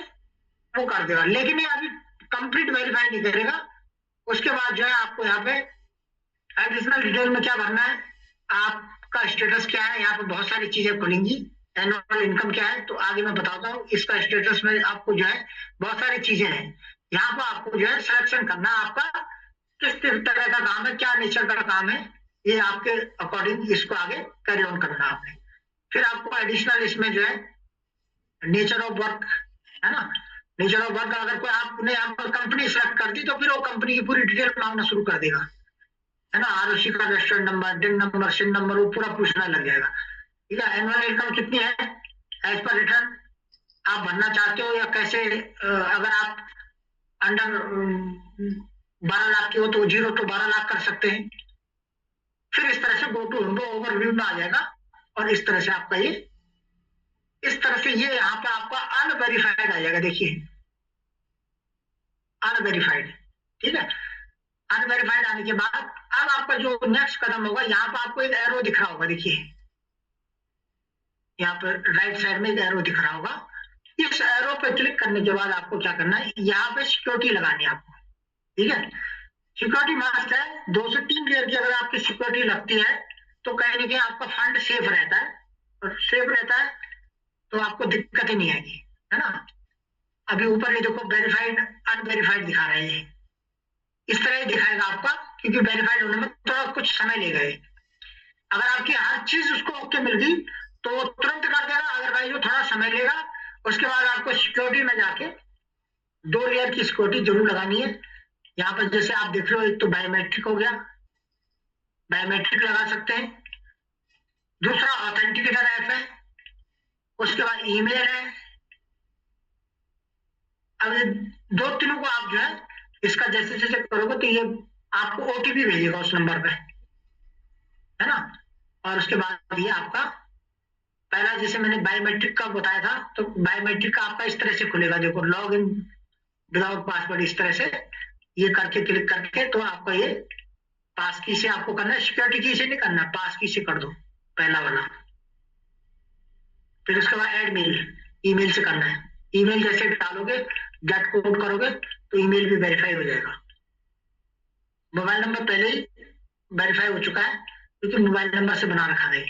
वो कर देगा, लेकिन ये अभी कंप्लीट वेरीफाई नहीं करेगा। उसके बाद जो है आपको यहाँ पे एडिशनल डिटेल में क्या भरना है, आपका स्टेटस क्या है, यहाँ पे बहुत सारी चीजें खुलेंगी। एनुअल इनकम क्या है तो आगे मैं बताता हूँ, इसका स्टेटस में आपको जो है बहुत सारी चीजें हैं। यहाँ पर आपको जो है सिलेक्शन करना आपका किस तरह का काम है, क्या नेचर का काम है, ये आपके अकॉर्डिंग इसको आगे कैरी ऑन करना आपने। फिर आपको एडिशनल इसमें जो है नेचर ऑफ वर्क है ना, नेचर ऑफ वर्क अगर कोई आपने यहाँ पर कंपनी सेलेक्ट कर दी तो फिर वो कंपनी की पूरी डिटेल मांगना शुरू कर देगा, है ना। आरओसी का रेस्टोरेंट नंबर, दिन नंबर, सिन नंबर, वो पूरा पूछना लग जाएगा। ठीक है, एनुअल इनकम कितनी है एज पर रिटर्न आप भरना चाहते हो या कैसे, अगर आप अंडर 12 लाख की हो तो 0 to 12 लाख कर सकते हैं। फिर इस तरह से गो टू ओवरव्यू में आ जाएगा और इस तरह से आपका ये इस तरह से ये यहाँ पे आपका अनवेरिफाइड आ जाएगा, देखिए अनवेरिफाइड। ठीक है, अनवेरिफाइड आने के बाद अब आपका जो नेक्स्ट कदम होगा, यहाँ पे आपको एक एरो दिख रहा होगा, देखिए यहाँ पर राइट साइड में एक एरो दिख रहा होगा। इस एरो पे क्लिक करने के बाद आपको क्या करना है, यहाँ पे सिक्योरिटी लगानी है आपको। ठीक है, सिक्योरिटी मस्ट है, 2 से 3 ईयर की अगर आपकी सिक्योरिटी लगती है तो कहीं ना कहीं आपका फंड सेफ रहता है, और सेफ रहता है तो आपको दिक्कत ही नहीं आएगी, है ना। अभी ऊपर ये देखो वेरीफाइड अनवेरीफाइड दिखा रहा है, ये इस तरह ही दिखाएगा आपका, क्योंकि वेरीफाइड होने में थोड़ा कुछ समय लेगा ये। अगर आपकी हर चीज उसको ओके मिल गई तो वो तुरंत कर देगा, अदरवाइज वो थोड़ा समय लेगा। उसके बाद आपको सिक्योरिटी में जाके 2 लेयर की सिक्योरिटी जरूर लगानी है। यहाँ पर जैसे आप देख रहे हो, एक तो बायोमेट्रिक हो गया, बायोमेट्रिक लगा सकते हैं। दूसरा ऑथेंटिकेटर ऐप है, उसके बाद ईमेल है। अब 2-3 को आप जो है इसका जैसे जैसे करोगे तो ये आपको ओटीपी भेजेगा उस नंबर पे, है ना। और उसके बाद ये आपका पहला जैसे मैंने बायोमेट्रिक का बताया था, तो बायोमेट्रिक का आपका इस तरह से खुलेगा, देखो लॉग इन विदाउट पासवर्ड, इस तरह से ये करके क्लिक करके तो आपका ये पास की से आपको करना है, सिक्योरिटी की से नहीं करना, पास की से कर दो पहला वाला। फिर उसके बाद ऐड मेल, ईमेल से करना है। ईमेल जैसे डालोगे गेट कोड करोगे तो ईमेल भी वेरीफाई हो जाएगा। मोबाइल नंबर पहले ही वेरीफाई हो चुका है क्योंकि मोबाइल नंबर से बना रखा है।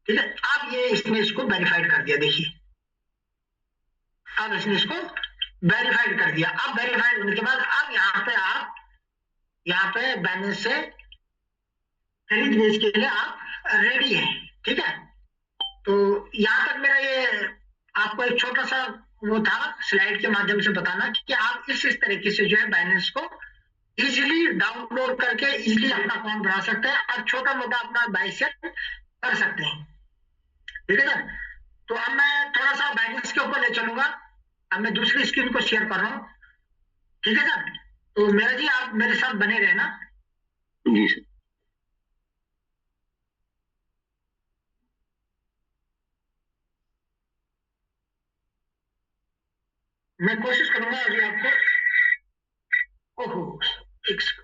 ठीक है, अब ये इसने इसको वेरीफाइड कर दिया, देखिए अब इसने इसको वेरीफाइड कर दिया। अब वेरीफाइड होने के बाद अब यहाँ पे आप यहाँ पे बाइनेंस से खरीद बेच के लिए आप रेडी है। ठीक है, तो यहाँ तक मेरा ये आपको एक छोटा सा वो था स्लाइड के माध्यम से बताना कि आप इस तरीके से जो है बाइनेंस को इजीली डाउनलोड करके इजीली अपना अकाउंट बना सकते हैं और छोटा मोटा अपना बाई सेल कर सकते हैं। ठीक है सर, तो अब मैं थोड़ा सा बाइनेंस के ऊपर ले चलूंगा। अब मैं दूसरी स्क्रीन को शेयर कर रहा हूँ। ठीक है सर, तो मेरा जी आप मेरे साथ बने रहना। जी सर। मैं कोशिश करूंगा अभी आपको। ओहो, एक सेकंड।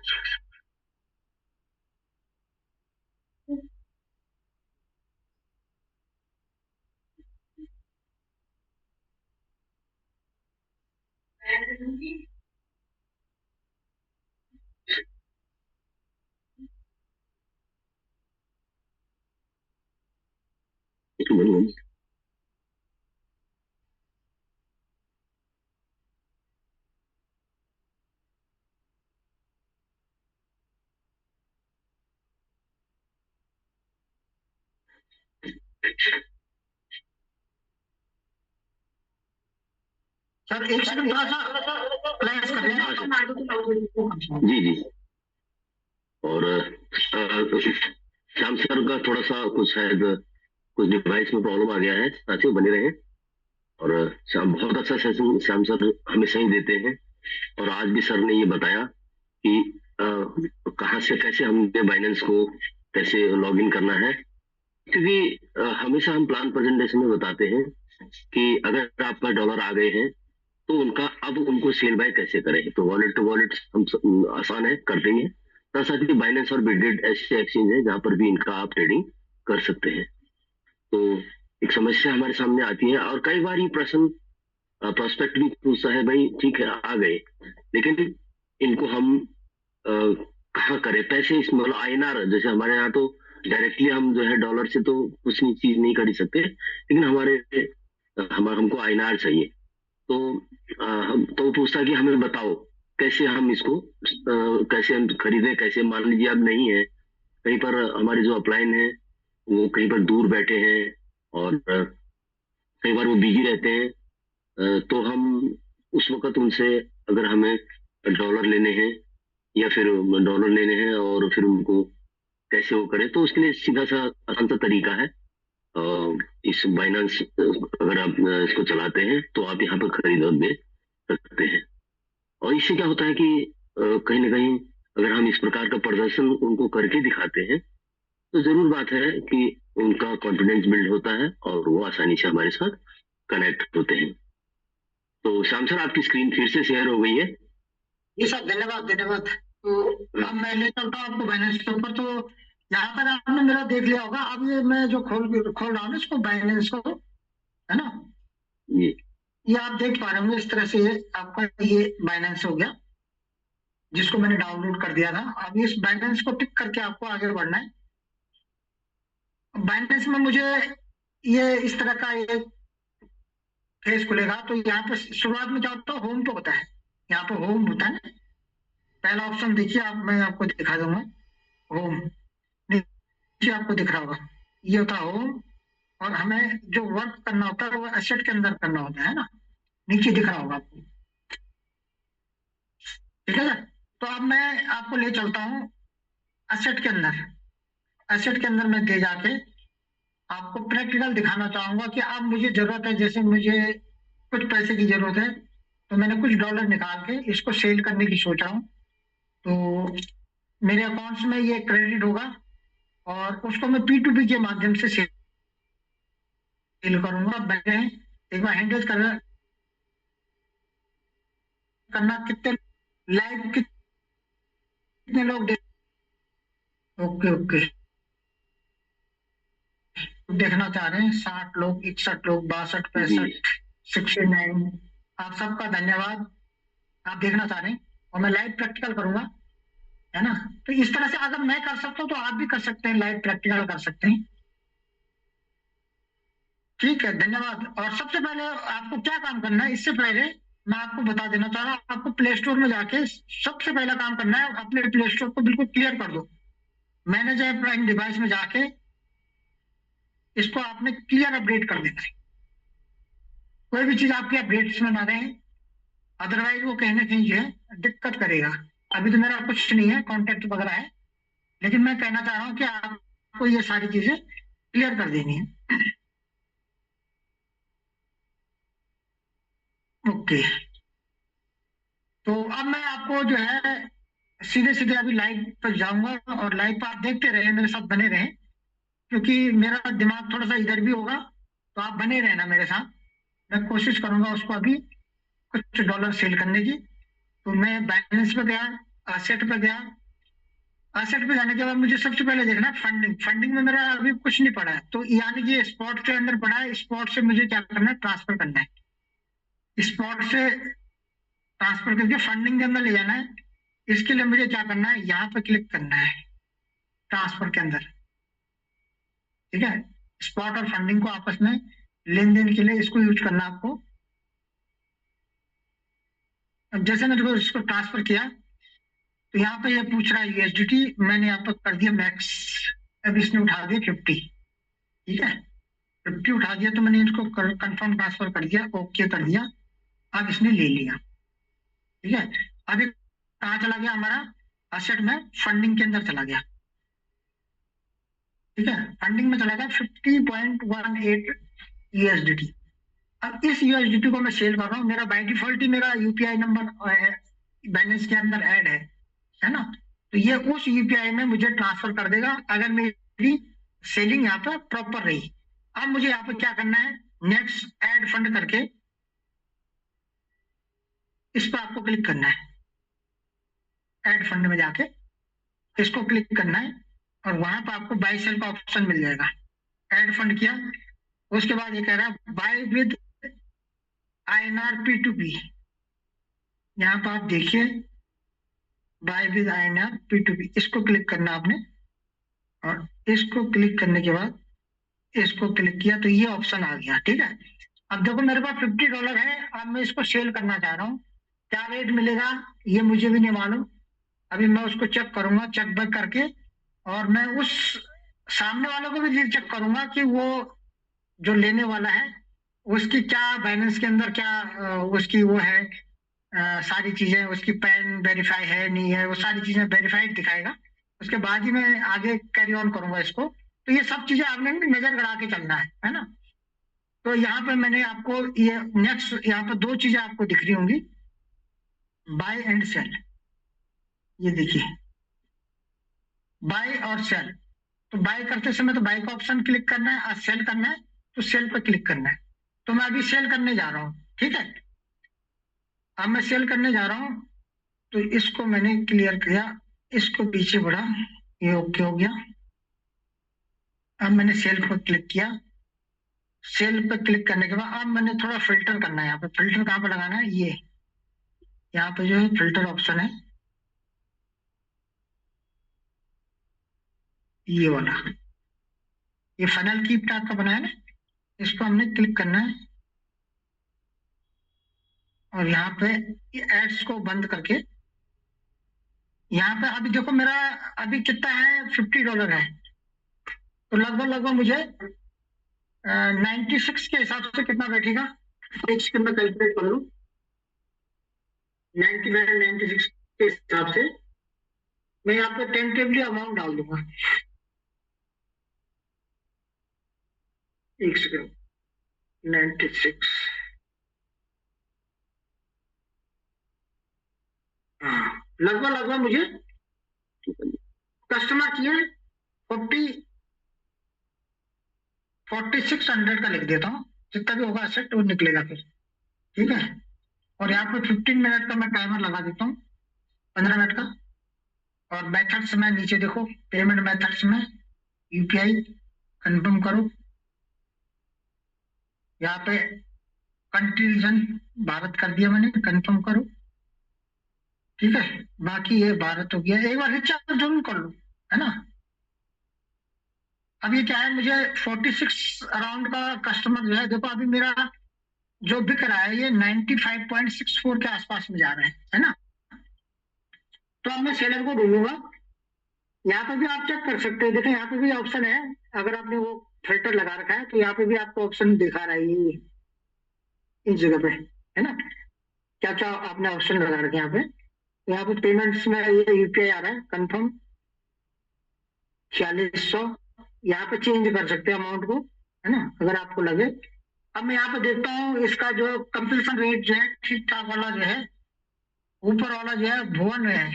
सर एक सेकंड थोड़ा सा प्लेस कर देना। जी जी। और श्याम सर का थोड़ा सा कुछ शायद कुछ डिवाइस में प्रॉब्लम आ गया है, साथियों बने रहे। और श्याम बहुत अच्छा सेशन श्याम सर हमेशा ही देते हैं। और आज भी सर ने ये बताया कि कहाँ से कैसे हमने बाइनेंस को कैसे लॉग इन करना है, क्योंकि हमेशा हम प्लान प्रेजेंटेशन में बताते हैं कि अगर आपका डॉलर आ गए हैं तो उनका अब उनको सेल बाय कैसे करें। तो वॉलेट टू वॉलेट हम आसान है, कर देंगे। साथ साथ ही बाइनेंस और बिटगेट ऐसे एक्सचेंज है जहां पर भी इनका आप ट्रेडिंग कर सकते हैं। तो एक समस्या हमारे सामने आती है और कई बार ये प्रश्न प्रोस्पेक्ट भी पूछता है, भाई ठीक है आ गए, लेकिन इनको हम कहाँ करें पैसे। इस मतलब INR जैसे हमारे यहाँ तो डायरेक्टली हम जो है डॉलर से तो कुछ नहीं चीज नहीं खरीद सकते, लेकिन हमको INR चाहिए। तो हम तो पूछता कि हमें बताओ कैसे हम इसको कैसे हम खरीदें, कैसे। मान लीजिए अब नहीं है, कहीं पर हमारे जो अपलाइन है वो कहीं पर दूर बैठे हैं और कई बार वो बिजी रहते हैं, तो हम उस वक्त उनसे अगर हमें डॉलर लेने हैं या फिर डॉलर लेने हैं और फिर उनको कैसे वो करें, तो उसके लिए सीधा सा आसान सा तरीका है। इस बाइनेंस अगर आप इसको चलाते हैं तो आप यहाँ पर खरीद और बेच सकते हैं। और इससे क्या होता है कि कहीं ना कहीं अगर हम इस प्रकार का प्रदर्शन उनको करके दिखाते हैं तो जरूर बात है कि उनका कॉन्फिडेंस बिल्ड होता है और वो आसानी से हमारे साथ कनेक्ट होते हैं। तो श्याम सर आपकी स्क्रीन फिर से शेयर हो गई है। जी सर, धन्यवाद धन्यवाद। तो अब मैं ले चलता हूँ आपको बाइनेंस के ऊपर। तो यहाँ तक आपने मेरा देख लिया होगा। अब ये मैं जो खोल रहा हूँ इसको बाइनेंस को, है ना, ये आप देख पा रहे होंगे इस तरह से आपका ये बाइनेंस हो गया जिसको मैंने डाउनलोड कर दिया था। अब इस बाइनेंस को टिक करके आपको आगे बढ़ना है। बाइनेंस में मुझे ये इस तरह का एक फेस खुलेगा। तो यहाँ पे शुरुआत में क्या होता है, होम तो होता है, यहाँ पे होम होता है ना। पहला ऑप्शन देखिए आप, मैं आपको दिखा दूंगा होम। नीचे आपको दिख रहा होगा, ये होता है होम। और हमें जो वर्क करना होता है वो एसेट के अंदर करना होता है ना, नीचे दिख रहा होगा आपको। ठीक है सर, तो अब मैं आपको ले चलता हूँ एसेट के अंदर। एसेट के अंदर मैं दे जाके आपको प्रैक्टिकल दिखाना चाहूंगा कि अब मुझे जरूरत है, जैसे मुझे कुछ पैसे की जरूरत है तो मैंने कुछ डॉलर निकाल के इसको सेल करने की सोच रहा हूँ। तो मेरे अकाउंट्स में ये क्रेडिट होगा और उसको मैं P2P के माध्यम से सेल करूंगा। मैंने एक बार हैंडल करना कितने लाइव कितने लोग ओके ओके देखना चाह रहे हैं। 60 लोग, 61 लोग, 62, 65, 69। आप सबका धन्यवाद। आप देखना चाह रहे हैं और मैं लाइव प्रैक्टिकल करूंगा, है ना। तो इस तरह से अगर मैं कर सकता हूँ तो आप भी कर सकते हैं, लाइव प्रैक्टिकल कर सकते हैं। ठीक है, धन्यवाद। और सबसे पहले आपको क्या काम करना है, इससे पहले मैं आपको बता देना चाह रहा हूँ, आपको प्ले स्टोर में जाके सबसे पहला काम करना है, अपने प्ले स्टोर को बिल्कुल क्लियर कर दो। मैनेज प्राइम डिवाइस में जाके इसको आपने क्लियर अपडेट कर देना है। कोई भी चीज आपकी अपडेट्स में ना रहे, अदरवाइज वो कहीं ना कहीं जो है दिक्कत करेगा। अभी तो मेरा कुछ नहीं है, कॉन्टेक्ट वगैरह है, लेकिन मैं कहना चाह रहा हूँ कि आपको ये सारी चीजें क्लियर कर देनी है। ओके, तो अब मैं आपको जो है सीधे सीधे अभी लाइव पर जाऊंगा, और लाइव पर आप देखते रहे, मेरे साथ बने रहे, क्योंकि मेरा दिमाग थोड़ा सा इधर भी होगा, तो आप बने रहना मेरे साथ। मैं कोशिश करूंगा उसको अभी कुछ डॉलर सेल करने की। तो मैं बैलेंस पे गया, असेट पे गया। असेट पे जाने के बाद मुझे सबसे पहले देखना है फंडिंग। फंडिंग में मेरा अभी कुछ नहीं पड़ा है, तो यानी कि स्पॉट के अंदर पड़ा है। स्पॉट से मुझे क्या करना है, ट्रांसफर करना है। स्पॉट से ट्रांसफर करके फंडिंग के अंदर ले जाना है। इसके लिए मुझे क्या करना है, यहाँ पे क्लिक करना है ट्रांसफर के अंदर। ठीक है, स्पॉट और फंडिंग को आपस में लेन देन के लिए इसको यूज करना है आपको। अब जैसे मैंने इसको ट्रांसफर किया, तो यहाँ पे ये पूछ रहा है यूएसडीटी, मैंने यहाँ पर कर दिया मैक्स। अब इसने उठा दिया 50। ठीक है, 50 उठा दिया, तो मैंने इसको कंफर्म ट्रांसफर कर दिया, ओके कर दिया। अब इसने ले लिया। ठीक है, अभी कहाँ चला गया हमारा, असेट में फंडिंग के अंदर चला गया। ठीक है, फंडिंग में चला गया 50.18 यूएसडीटी। अब इस यूएसडीटी को मैं सेल कर रहा हूँ। मेरा बाय डिफॉल्ट ही मेरा यूपीआई नंबर बैलेंस के अंदर ऐड है ना। तो ये उस यूपीआई में मुझे ट्रांसफर कर देगा अगर मेरी सेलिंग यहाँ पे प्रॉपर रही। अब मुझे यहाँ पे क्या करना है, नेक्स्ट ऐड फंड करके इस पर आपको क्लिक करना है। ऐड फंड में जाके इसको क्लिक करना है, और वहां पर आपको बाय सेल का ऑप्शन मिल जाएगा। ऐड फंड किया, उसके बाद ये कह रहा है बाय विद INR P2P। यहाँ पर आप देखिए, बाय विद INR P2P, इसको क्लिक करना आपने। और इसको क्लिक करने के बाद इसको क्लिक किया, तो ये ऑप्शन आ गया। ठीक है, अब देखो मेरे पास $50 है। अब मैं इसको सेल करना चाह रहा हूँ। क्या रेट मिलेगा ये मुझे भी नहीं मालूम। अभी मैं उसको चेक करूंगा, चेक बैक करके, और मैं उस सामने वालों को भी चेक करूंगा कि वो जो लेने वाला है उसकी क्या बैलेंस के अंदर क्या उसकी वो है, सारी चीजें, उसकी पैन वेरीफाई है नहीं है, वो सारी चीजें वेरीफाइड दिखाएगा। उसके बाद ही मैं आगे कैरी ऑन करूंगा इसको। तो ये सब चीजें आपने नजर गड़ा के चलना है ना। तो यहाँ पे मैंने आपको ये नेक्स्ट, यहाँ पे दो चीजें आपको दिख रही होंगी, बाय एंड सेल। ये देखिए, बाय और सेल। तो बाय करते समय तो बाय का ऑप्शन क्लिक करना है, और सेल करना है तो सेल पर क्लिक करना है। तो मैं अभी सेल करने जा रहा हूँ। ठीक है, अब मैं सेल करने जा रहा हूँ। तो इसको मैंने क्लियर किया, इसको पीछे बढ़ा, ये ओके हो गया। अब मैंने सेल पर क्लिक किया। सेल पर क्लिक करने के बाद अब मैंने थोड़ा फिल्टर करना है। यहाँ पे फिल्टर कहाँ पर लगाना है, ये यहाँ पे जो है फिल्टर ऑप्शन है, ये वाला। ये फनल की टाइप का बना है ना, इसको हमने क्लिक करना है। और यहाँ पे एड्स को बंद करके, यहाँ पे अभी देखो मेरा अभी कितना है, $50 है। तो लगभग लगभग मुझे 96 के हिसाब से कितना बैठेगा, एक सेकंड में कैलकुलेट कर लूँ। 99, 96 के हिसाब से मैं यहाँ पे टेंटेटिवली अमाउंट डाल दूंगा। एक सेकंड, 96, हाँ, लगभग लगभग मुझे कस्टमर किए 4600 का लिख देता हूँ। जितना भी होगा सेट वो निकलेगा फिर। ठीक है, और यहाँ पे 15 मिनट का मैं टाइमर लगा देता हूँ, 15 मिनट का। और मेथड्स में नीचे देखो, पेमेंट मेथड्स में यूपीआई कंफर्म करो। यहाँ पे कंट्री रीजन भारत कर दिया मैंने, कंफर्म करो। ठीक है, बाकी ये भारत हो गया। एक बार रिचार्ज जरूर कर लो, है ना। अब ये क्या है, मुझे 46 अराउंड का कस्टमर जो है, देखो अभी मेरा जो बिक रहा है ये 95.64 के आसपास में जा रहा है ना। तो अब मैं सेलर को ढूंढूंगा। यहाँ पे भी आप चेक कर सकते हैं, देखें यहाँ पे भी ऑप्शन है। अगर आपने वो फिल्टर लगा रखा है तो यहाँ पे भी आपको ऑप्शन दिखा रहा है ये इस जगह पे, है ना। क्या क्या आपने ऑप्शन लगा रखे हैं यहाँ पे। तो यहाँ पे पेमेंट्स में ये यूपीआई आ रहा है कंफर्म 4600। यहाँ पे चेंज कर सकते हैं अमाउंट को, है ना, अगर आपको लगे। अब मैं यहाँ पे देखता हूँ इसका जो कंप्लीशन रेट जो है ठीक ठाक वाला जो है, ऊपर वाला जो है भुवन है,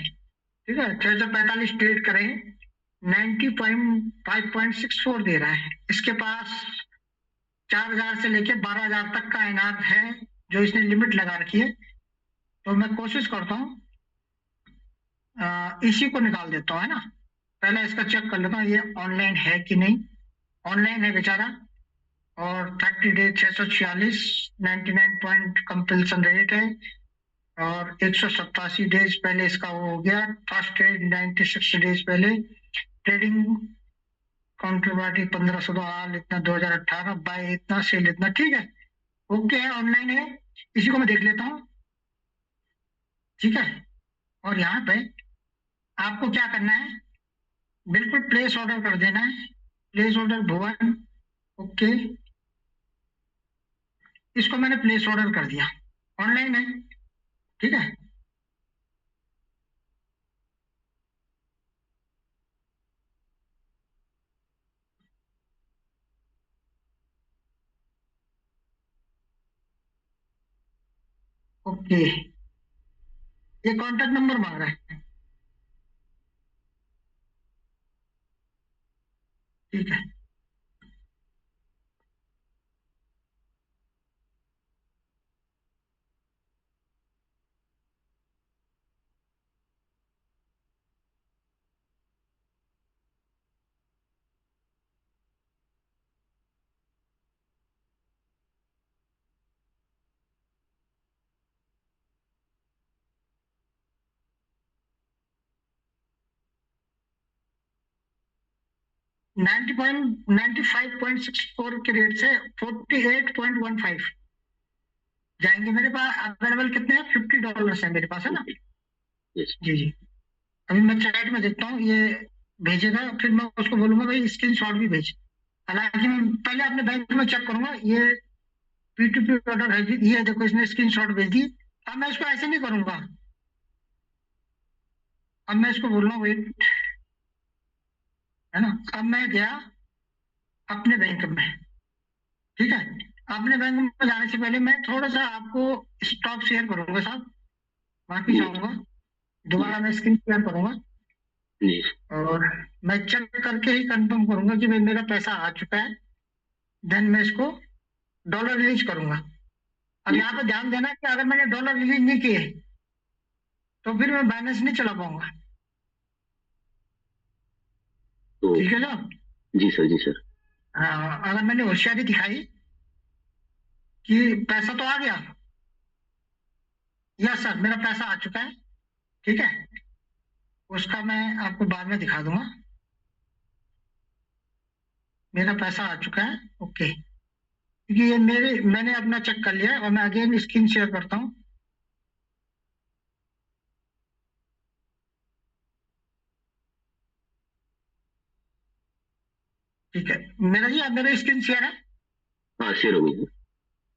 ठीक है, 645 ट्रेड करें, 90.5.64 दे रहा है। इसके पास 4000 से लेके 12000 तक का इनाम है जो इसने लिमिट लगा रखी है। तो मैं कोशिश करता हूँ इसी को निकाल देता हूँ, है ना। पहले इसका चेक कर लेता हूँ ये ऑनलाइन है कि नहीं। ऑनलाइन है बेचारा। और 30 डे 646, 99 पॉइंट कंपल्सन रेट है। और 187 डेज पहले इसका वो हो गया फर्स्ट ट्रेड, 96 डेज पहले ट्रेडिंग काउंटर पार्टी 1500 हाल इतना, 2018 बाय इतना, सेल इतना, ठीक है, ओके है, ऑनलाइन है। इसी को मैं देख लेता हूँ, ठीक है। और यहाँ पे आपको क्या करना है, बिल्कुल प्लेस ऑर्डर कर देना है। प्लेस ऑर्डर भुवन, ओके, इसको मैंने प्लेस ऑर्डर कर दिया, ऑनलाइन है, ठीक है। ओके, ये कॉन्टेक्ट नंबर मांग रहा है, ठीक है। नाइन्टी पॉइंट 95.64 के रेट से 48.15 जाएंगे। मेरे पास अवेलेबल कितने हैं, $50 है मेरे पास, है ना। जी जी, अभी मैं चैट में देखता हूँ ये भेजेगा, फिर मैं उसको बोलूंगा भाई स्क्रीन शॉट भी भेज। हालांकि मैं पहले अपने बैंक में चेक करूंगा ये P2P ऑर्डर है, ये देखो इसने स्क्रीन शॉट भेज दी। अब मैं इसको ऐसे नहीं करूंगा, अब मैं इसको बोल रहा हूँ वेट, है ना। अब मैं गया अपने बैंक में, ठीक है। अपने बैंक में जाने से पहले मैं थोड़ा सा आपको स्टॉक शेयर करूंगा साहब, माफी चाहूंगा, दोबारा मैं स्क्रीन शेयर करूंगा। जी और मैं चेक करके ही कंफर्म करूंगा कि भाई मेरा पैसा आ चुका है, देन मैं इसको डॉलर रिलीज करूंगा। अब यहाँ पे ध्यान देना कि अगर मैंने डॉलर रिलीज नहीं किए तो फिर मैं बैलेंस नहीं चला पाऊंगा, तो ठीक है साहब। जी सर, जी सर। हाँ, अगर मैंने होशियारी दिखाई कि पैसा तो आ गया, यस सर मेरा पैसा आ चुका है, ठीक है, उसका मैं आपको बाद में दिखा दूंगा। मेरा पैसा आ चुका है, ओके, क्योंकि ये मैंने अपना चेक कर लिया है। और मैं अगेन स्क्रीन शेयर करता हूँ, ठीक है। मेरा जी, अब मेरा स्क्रीन शेयर है, हाँ, शेयर हो गई।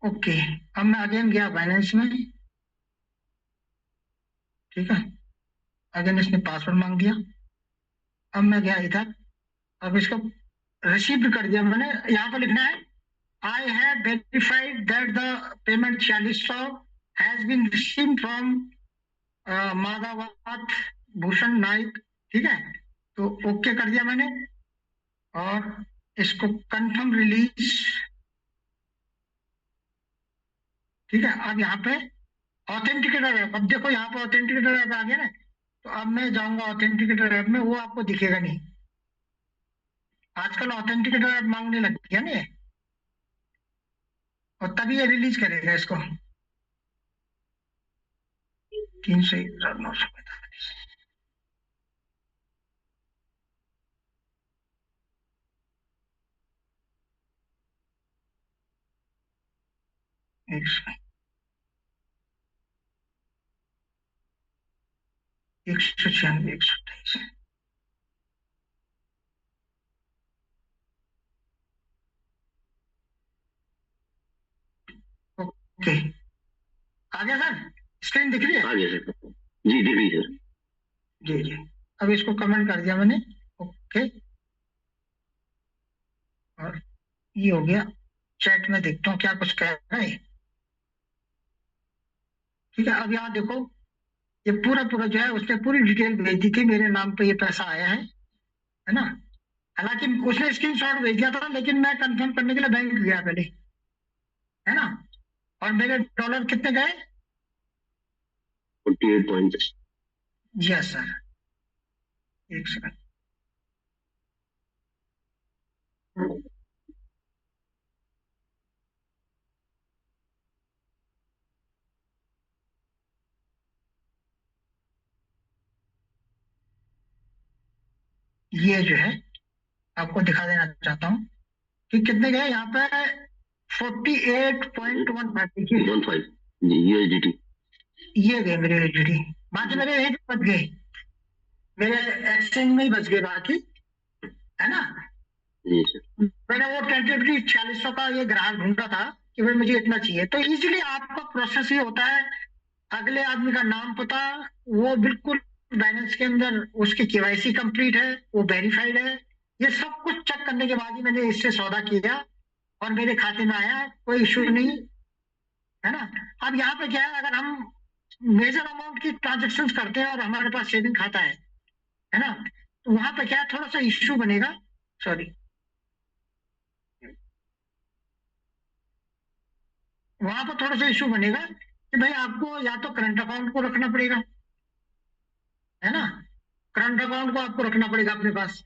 ओके। अब मैं अगेन गया बैलेंस में, ठीक है। अगेन इसने पासवर्ड मांग दिया। अब मैं गया इधर, अब इसको रिसीव कर दिया मैंने। यहाँ पर लिखना है I have verified that the payment 4600 has been received from Madhavat Bhushan Naik, ठीक है। तो ओके कर दिया मैंने, और इसको कंफर्म रिलीज, ठीक है। अब यहाँ पे ऑथेंटिकेटर ऐप, अब देखो यहाँ पे ऑथेंटिकेटर ऐप आ गया ना। तो अब मैं जाऊंगा ऑथेंटिकेटर ऐप में, वो आपको दिखेगा नहीं। आजकल ऑथेंटिकेटर ऐप मांगने लग गया ना ये, और तभी ये रिलीज करेगा इसको। 301,945, एक सेकंड, 196, 128। ओके, आ गया सर, स्क्रीन दिख रही है? आ गया सर, जी दिख रही सर। जी जी, अब इसको कमेंट कर दिया मैंने। ओके, और ये हो गया। चैट में देखता हूँ क्या कुछ कह रहा है। ठीक है, अब यहाँ देखो, ये पूरा पूरा जो है उसने पूरी डिटेल भेज दी थी, मेरे नाम पे ये पैसा आया है ना। हालांकि उसने स्क्रीनशॉट भेज दिया था, लेकिन मैं कंफर्म करने के लिए बैंक गया पहले, है ना। और मेरे डॉलर कितने गए? 48 पॉइंट। यस सर, एक सेकंड। ये जो है आपको दिखा देना चाहता हूँ कि कितने गए यहाँ पे। 48.15 देखिए, 15 USDT। ये गए मेरे यूएसडी। बाकी मेरे यही बच गए, मेरे एक्सचेंज में ही बच गए बाकी, है ना। जी सर। मैंने वो टेंटेटिवली 4600 का ये ग्राहक ढूंढा था कि भाई मुझे इतना चाहिए। तो इजीली आपका प्रोसेस ये होता है, अगले आदमी का नाम पता, वो बिल्कुल बैलेंस के अंदर उसकी केवाईसी कंप्लीट है, वो वेरीफाइड है, ये सब कुछ चेक करने के बाद ही मैंने इससे सौदा किया और मेरे खाते में आया, कोई इशू नहीं, है ना। अब यहाँ पे क्या है, अगर हम मेजर अमाउंट की ट्रांजेक्शन करते हैं और हमारे पास सेविंग खाता है ना, तो वहां पे क्या थोड़ा सा इश्यू बनेगा। सॉरी, वहां पर थोड़ा सा इशू बनेगा कि भाई आपको या तो करंट अकाउंट को रखना पड़ेगा, है ना। करंट अकाउंट को आपको रखना पड़ेगा अपने पास,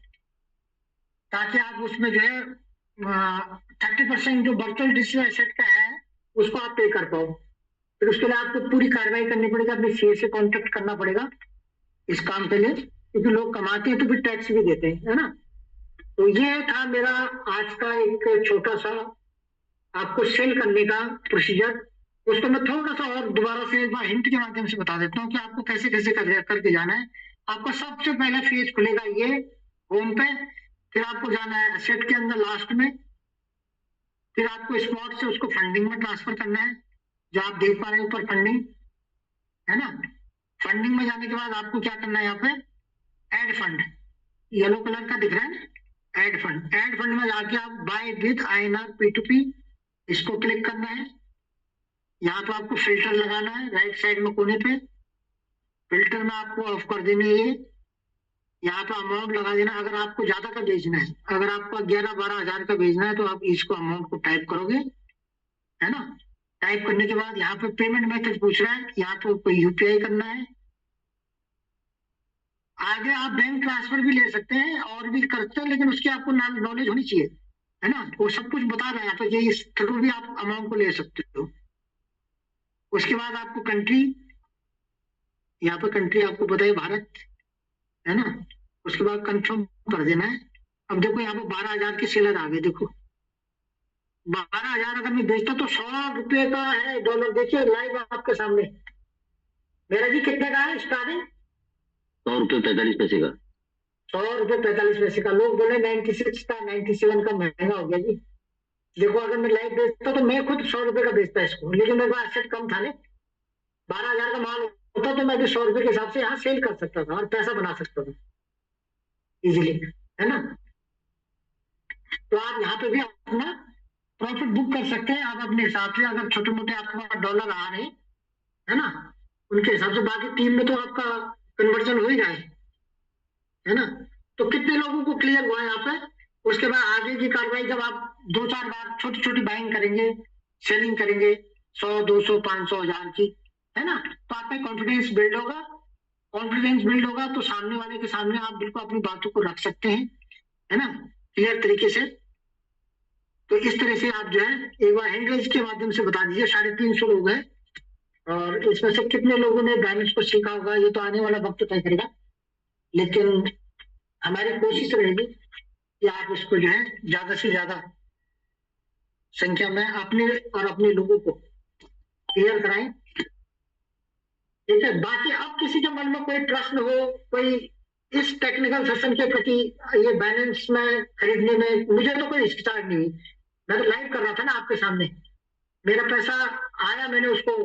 ताकि आप उसमें जो है 30% जो वर्चुअल डिजिटल एसेट का है उसको आप पे कर पाओ। फिर उसके लिए आपको पूरी कार्रवाई करनी पड़ेगी, अपने सीए से कॉन्टेक्ट करना पड़ेगा इस काम के लिए, क्योंकि लोग कमाते हैं तो फिर टैक्स भी देते हैं, है ना। तो ये था मेरा आज का एक छोटा सा आपको सेल करने का प्रोसीजर। उसको मैं थोड़ा सा और दोबारा से एक बार हिंट के माध्यम से बता देता हूँ कि आपको कैसे कैसे करके जाना है। आपका सबसे पहले पेज खुलेगा ये होम पे, फिर आपको जाना है एसेट के अंदर लास्ट में, फिर आपको स्पॉट से उसको फंडिंग में ट्रांसफर करना है, जो आप देख पा रहे हैं ऊपर फंडिंग, है ना। फंडिंग में जाने के बाद आपको क्या करना है, यहाँ पे ऐड फंड येलो कलर का दिख रहा है, ऐड फंड। ऐड फंड में जाके आप बाय विद INR P2P इसको क्लिक करना है। यहाँ पे आपको फिल्टर लगाना है राइट साइड में कोने पे, फिल्टर में आपको ऑफ कर देना है ये। यहाँ पे अमाउंट लगा देना, अगर आपको ज्यादा का भेजना है, अगर आपको 11-12 हजार का भेजना है तो आप इसको अमाउंट को टाइप करोगे, है ना। टाइप करने के बाद यहाँ पे पेमेंट मेथड पूछ रहा है, यहाँ पे UPI करना है। आगे आप बैंक ट्रांसफर भी ले सकते हैं और भी करते हैं, लेकिन उसकी आपको नॉलेज होनी चाहिए, है ना। वो सब कुछ बता रहे हैं यहाँ पे, ये इस थ्रू भी आप अमाउंट को ले सकते हो। उसके बाद आपको कंट्री, यहाँ पे कंट्री आपको बताइए भारत, है ना। उसके बाद कंफर्म कर देना है। अब देखो यहाँ पे 12,000 के सेलर आ गए, देखो 12,000 अगर मैं बेचता तो 100 रुपए का है डॉलर, देखिए लाइव आपके सामने। मेरा जी कितने का है स्टार्टिंग? 100 रुपये 45 पैसे का। 100 रुपये 45 पैसे का। लोग बोले 96 का 97 का महंगा हो गया जी। देखो अगर मैं लाइव बेचता तो मैं खुद 100 रुपए का बेचता इसको, लेकिन मेरे पास एसेट कम था ने, 12,000 का माल होता तो मैं भी 100 रुपए के हिसाब से यहाँ सेल कर सकता था और पैसा बना सकता था इजीली, है ना। तो आप यहाँ पे भी अपना प्रॉफिट बुक कर सकते हैं आप अपने हिसाब से, अगर छोटे मोटे आपके पास डॉलर आ रहे हैं, है ना, उनके हिसाब से। बाकी टीम में तो आपका कन्वर्जन हो ही रहा है ना। तो कितने लोगों को क्लियर हुआ है यहाँ पे? उसके बाद आगे की कार्रवाई, जब आप 2-4 बार छोटी छोटी बाइंग करेंगे, सेलिंग करेंगे 100, 200, 500, 1000 की, है ना, तो आपका कॉन्फिडेंस बिल्ड होगा। कॉन्फिडेंस बिल्ड होगा तो सामने वाले के सामने आप बिल्कुल अपनी बातों को रख सकते हैं, है ना, क्लियर तरीके से। तो इस तरह से आप जो है एक बार हैंड रेज के माध्यम से बता दीजिए। 350 लोग हैं और इसमें से कितने लोगों ने बैलेंस को सीखा होगा ये तो आने वाला वक्त तय करेगा, लेकिन हमारी कोशिश रहेगी कि आप इसको जो है ज्यादा से ज्यादा संख्या में अपने और अपने लोगों को क्लियर कराएं। ठीक है, बाकी अब किसी के मन में कोई प्रश्न हो, कोई इस टेक्निकल सेशन के प्रति, ये बैलेंस में खरीदने में मुझे तो कोई हिचकिचाहट नहीं हुई। मैं तो लाइव कर रहा था ना आपके सामने, मेरा पैसा आया, मैंने उसको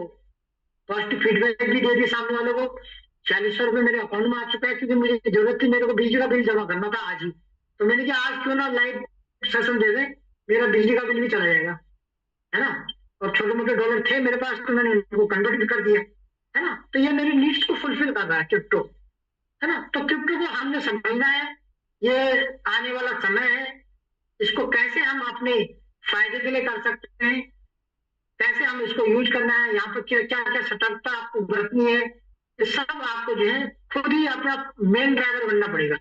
पॉजिटिव फीडबैक भी दे दी सामने वालों को। 4600 रुपये मेरे अकाउंट में आ चुका है, क्योंकि मुझे जरूरत थी, मेरे को बिजली का बिल जमा करना था आज ही। तो मैंने कहा आज क्यों ना लाइव सेशन दे दें, मेरा बिजली का बिल भी चला जाएगा, है ना। और छोटे मोटे डॉलर थे मेरे पास, तो मैंने उनको कन्वर्ट भी कर दिया, है ना। तो ये मेरी नीड्स को फुलफिल कर रहा है क्रिप्टो, है ना। तो क्रिप्टो को हमने समझना है, ये आने वाला समय है, इसको कैसे हम अपने फायदे के लिए कर सकते हैं, कैसे हम इसको यूज करना है, यहाँ पर क्या क्या क्या सतर्कता आपको बरतनी है, ये सब आपको जो है खुद ही अपना मेन ड्राइवर बनना पड़ेगा,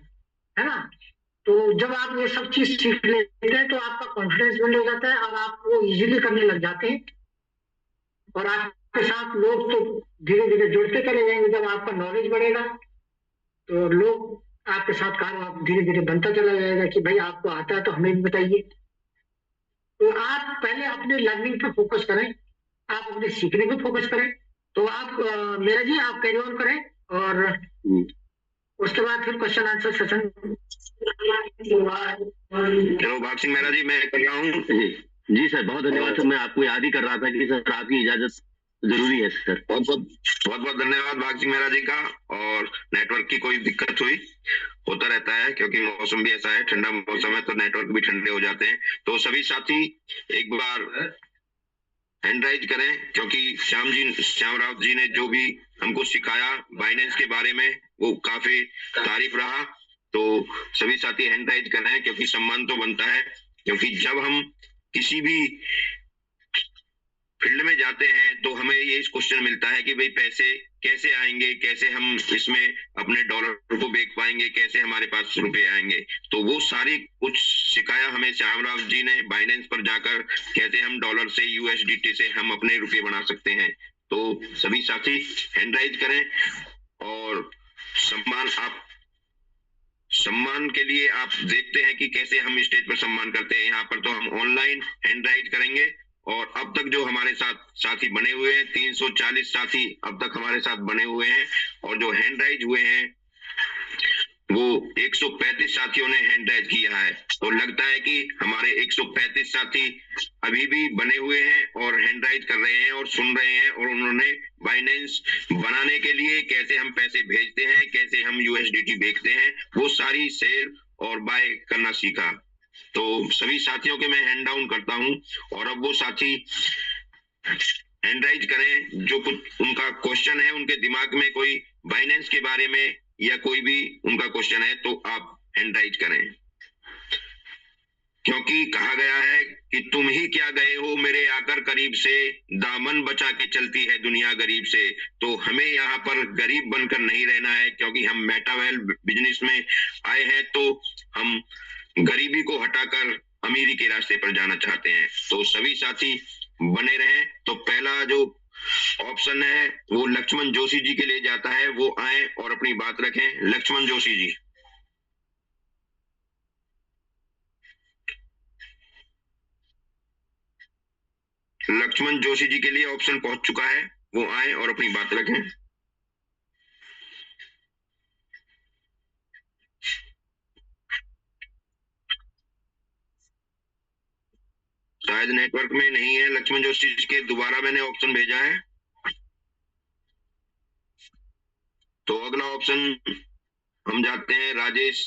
है ना। तो जब आप ये सब चीज सीख लेते हैं तो आपका कॉन्फिडेंस बिल्ड हो जाता है और आप वो इजीली करने लग जाते हैं, और आपके साथ लोग तो धीरे धीरे जुड़ते चले जाएंगे। जब आपका नॉलेज बढ़ेगा तो लोग आपके साथ काम धीरे धीरे बनता चला जाएगा कि भाई आपको आता है तो हमें भी बताइए। तो आप पहले अपने लर्निंग पर फोकस करें, आप अपने सीखने पर फोकस करें। तो आप मेरा जी आप कैरी ऑन करें, और उसके बाद फिर क्वेश्चन आंसर सेशन। चलो भाग सिंह मेहरा जी, मैं कर रहा हूँ। जी सर, बहुत धन्यवाद सर। मैं आपको याद ही कर रहा था कि सर आपकी इजाजत जरूरी है सर। बहुत बहुत धन्यवाद भाग सिंह मेहरा जी का। और नेटवर्क की कोई दिक्कत हुई, होता रहता है, क्योंकि मौसम भी ऐसा है, ठंडा मौसम है तो नेटवर्क भी ठंडे हो जाते हैं। तो सभी साथी एक बार हैंड राइज करें, क्योंकि श्याम राव जी ने जो भी हमको सिखाया बाइनेंस के बारे में वो काफी तारीफ रहा। तो सभी साथी हैंड राइज करें, क्योंकि सम्मान तो बनता है। क्योंकि जब हम किसी भी फील्ड में जाते हैं तो हमें ये क्वेश्चन मिलता है कि भाई पैसे कैसे आएंगे, कैसे हम इसमें अपने डॉलर को बेच पाएंगे, कैसे हमारे पास रुपए आएंगे। तो वो सारी कुछ सिखाया हमें श्यामराव जी ने बाइनेंस पर जाकर, कैसे हम डॉलर से यूएसडीटी से हम अपने रुपए बना सकते हैं। तो सभी साथी हैंड राइज करें, और सम्मान के लिए आप देखते हैं कि कैसे हम स्टेज पर सम्मान करते हैं। यहाँ पर तो हम ऑनलाइन हैंड राइज करेंगे, और अब तक जो हमारे साथ साथी बने हुए हैं 340 साथी अब तक हमारे साथ बने हुए हैं, और जो हैंड राइज हुए हैं वो 135 साथियों ने हैंड राइज किया है। तो लगता है कि हमारे 135 साथी अभी भी बने हुए हैं और हैंड राइज कर रहे हैं और सुन रहे हैं, और उन्होंने बाइनेंस बनाने के लिए कैसे हम पैसे भेजते हैं, कैसे हम यूएसडीटी बेचते हैं, वो सारी शेयर और बाय करना सीखा। तो सभी साथियों के मैं हैंड डाउन करता हूं, और अब वो साथी हैंड राइज करें जो कुछ उनका क्वेश्चन है, उनके दिमाग में कोई बाइनेंस के बारे में या कोई भी उनका क्वेश्चन है तो आप हैंड राइज करें। क्योंकि कहा गया है कि तुम ही क्या गए हो मेरे आकर करीब से, दामन बचा के चलती है दुनिया गरीब से। तो हमें यहाँ पर गरीब बनकर नहीं रहना है, क्योंकि हम मेटावेल बिजनेस में आए हैं, तो हम गरीबी को हटाकर अमीरी के रास्ते पर जाना चाहते हैं। तो सभी साथी बने रहें। तो पहला जो ऑप्शन है वो लक्ष्मण जोशी जी के लिए जाता है, वो आए और अपनी बात रखें। लक्ष्मण जोशी जी। लक्ष्मण जोशी जी के लिए ऑप्शन पहुंच चुका है, वो आए और अपनी बात रखें। शायद नेटवर्क में नहीं है लक्ष्मण जोशी जी के, दोबारा मैंने ऑप्शन भेजा है। तो अगला ऑप्शन हम जाते हैं राजेश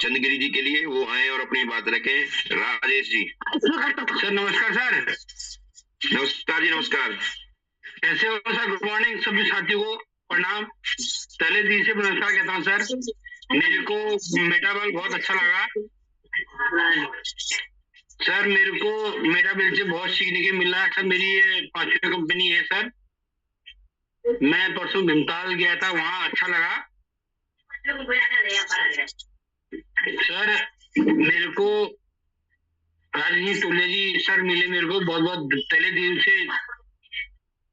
चंद्रगिरी जी के लिए, वो आए और अपनी बात रखें। राजेश जी। सर नमस्कार सर। नमस्कार जी, नमस्कार। कैसे हो सर? गुड मॉर्निंग सभी साथियों को प्रणाम। पहले दिन से नमस्कार कहता हूँ सर। मेरे को मेटाबल बहुत अच्छा लगा सर, मेरे को मेटाबल से बहुत सीखने के मिला सर। मेरी ये 5वीं कंपनी है सर। मैं परसों भीमताल गया था, वहाँ अच्छा लगा सर। मेरे को राजनीति टोले जी सर मिले, मेरे को बहुत बहुत पहले दिन से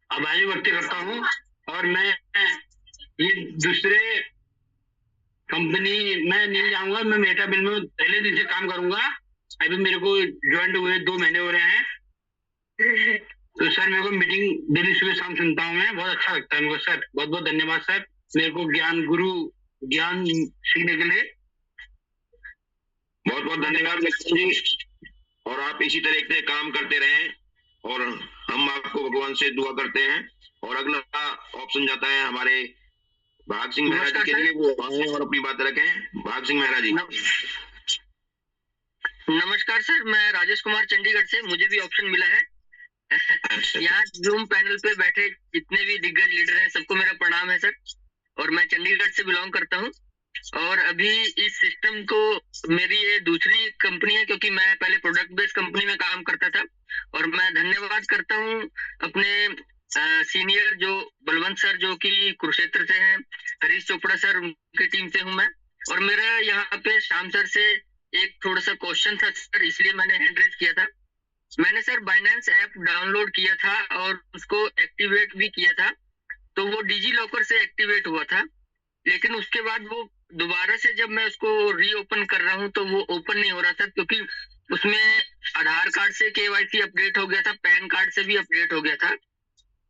आभारी व्यक्त करता हूँ। और मैं ये दूसरे कंपनी में नहीं जाऊंगा, मैं मेटाबिल में पहले दिन से काम करूंगा। अभी मेरे को ज्वाइन हुए 2 महीने हो रहे हैं। तो सर मेरे को मीटिंग डेली सुबह शाम सुनता हूँ मैं, बहुत अच्छा लगता है मेरे को सर। बहुत बहुत धन्यवाद सर मेरे को ज्ञान सीखने के लिए। बहुत बहुत धन्यवाद लक्ष्मण जी, और आप इसी तरह से काम करते रहें और हम आपको भगवान से दुआ करते हैं। और अगला ऑप्शन जाता है हमारे भाग सिंह मेहरा जी के लिए, वो आए और अपनी बात रखें। भाग सिंह मेहरा जी। नमस्कार सर, मैं राजेश कुमार चंडीगढ़ से, मुझे भी ऑप्शन मिला है। यहाँ जूम पैनल पे बैठे जितने भी दिग्गज लीडर हैं सबको मेरा प्रणाम है सर। और मैं चंडीगढ़ से बिलोंग करता हूँ और अभी इस सिस्टम को, मेरी ये दूसरी कंपनी है क्योंकि मैं पहले प्रोडक्ट बेस्ड कंपनी में काम करता था। और मैं धन्यवाद करता हूँ अपने सीनियर जो बलवंत सर जो कि कुरुक्षेत्र से हैं, हरीश चोपड़ा सर उनकी टीम से हूँ मैं। और मेरा यहाँ पे श्याम सर से एक थोड़ा सा क्वेश्चन था सर, इसलिए मैंने हैंड रेज किया था। मैंने सर बाइनेंस ऐप डाउनलोड किया था और उसको एक्टिवेट भी किया था, तो वो डिजी लॉकर से एक्टिवेट हुआ था, लेकिन उसके बाद वो दोबारा से जब मैं उसको रीओपन कर रहा हूँ तो वो ओपन नहीं हो रहा था, क्योंकि उसमें आधार कार्ड से केवाईसी अपडेट हो गया था, पैन कार्ड से भी अपडेट हो गया था,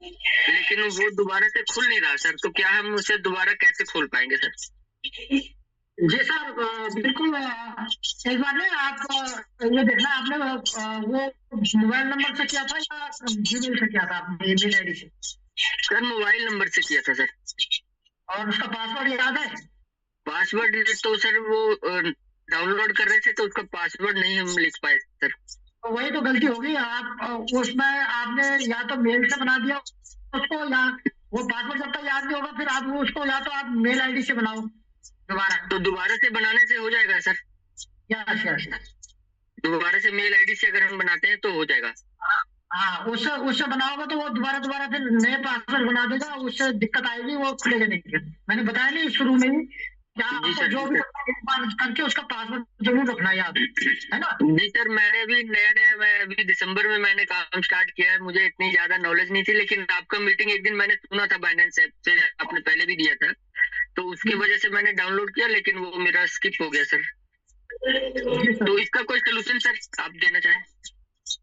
लेकिन वो दोबारा से खुल नहीं रहा सर। तो क्या हम उसे दोबारा कैसे खोल पाएंगे सर? जी सर, बिल्कुल। एक बार ना आप ये देखना, आपने वो मोबाइल नंबर से किया था या जीमेल से किया था? आपने ईमेल आईडी से? सर मोबाइल नंबर से किया था सर। और उसका पासवर्ड याद है? पासवर्ड तो सर वो डाउनलोड कर रहे थे तो उसका पासवर्ड नहीं हम लिख पाए सर। तो वही तो गलती होगी। आप उसमें आपने या तो मेल से बना दिया उसको, या वो पासवर्ड जब तक याद नहीं होगा फिर आप उसको या तो आप मेल आईडी से बनाओ दोबारा। तो दोबारा से बनाने से हो जाएगा सर? यस। दोबारा से मेल आईडी से अगर हम बनाते हैं तो हो जाएगा? हाँ, उससे बनाओगे तो वो दोबारा फिर नए पासवर्ड बना देगा, उससे दिक्कत आएगी, वो खुलेगा नहीं। फिर मैंने बताया नहीं शुरू में ही, आपको जो भी एक बार करके उसका पासवर्ड जरूर रखना याद, है ना? जी सर, मैंने अभी नया मैं अभी दिसंबर में मैंने काम स्टार्ट किया है, मुझे इतनी ज्यादा नॉलेज नहीं थी, लेकिन आपका मीटिंग एक दिन मैंने सुना था बाइनेंस ऐप से, आपने पहले भी दिया था, तो उसकी वजह से मैंने डाउनलोड किया, लेकिन वो मेरा स्किप हो गया सर। तो इसका कोई सोल्यूशन सर आप देना चाहें?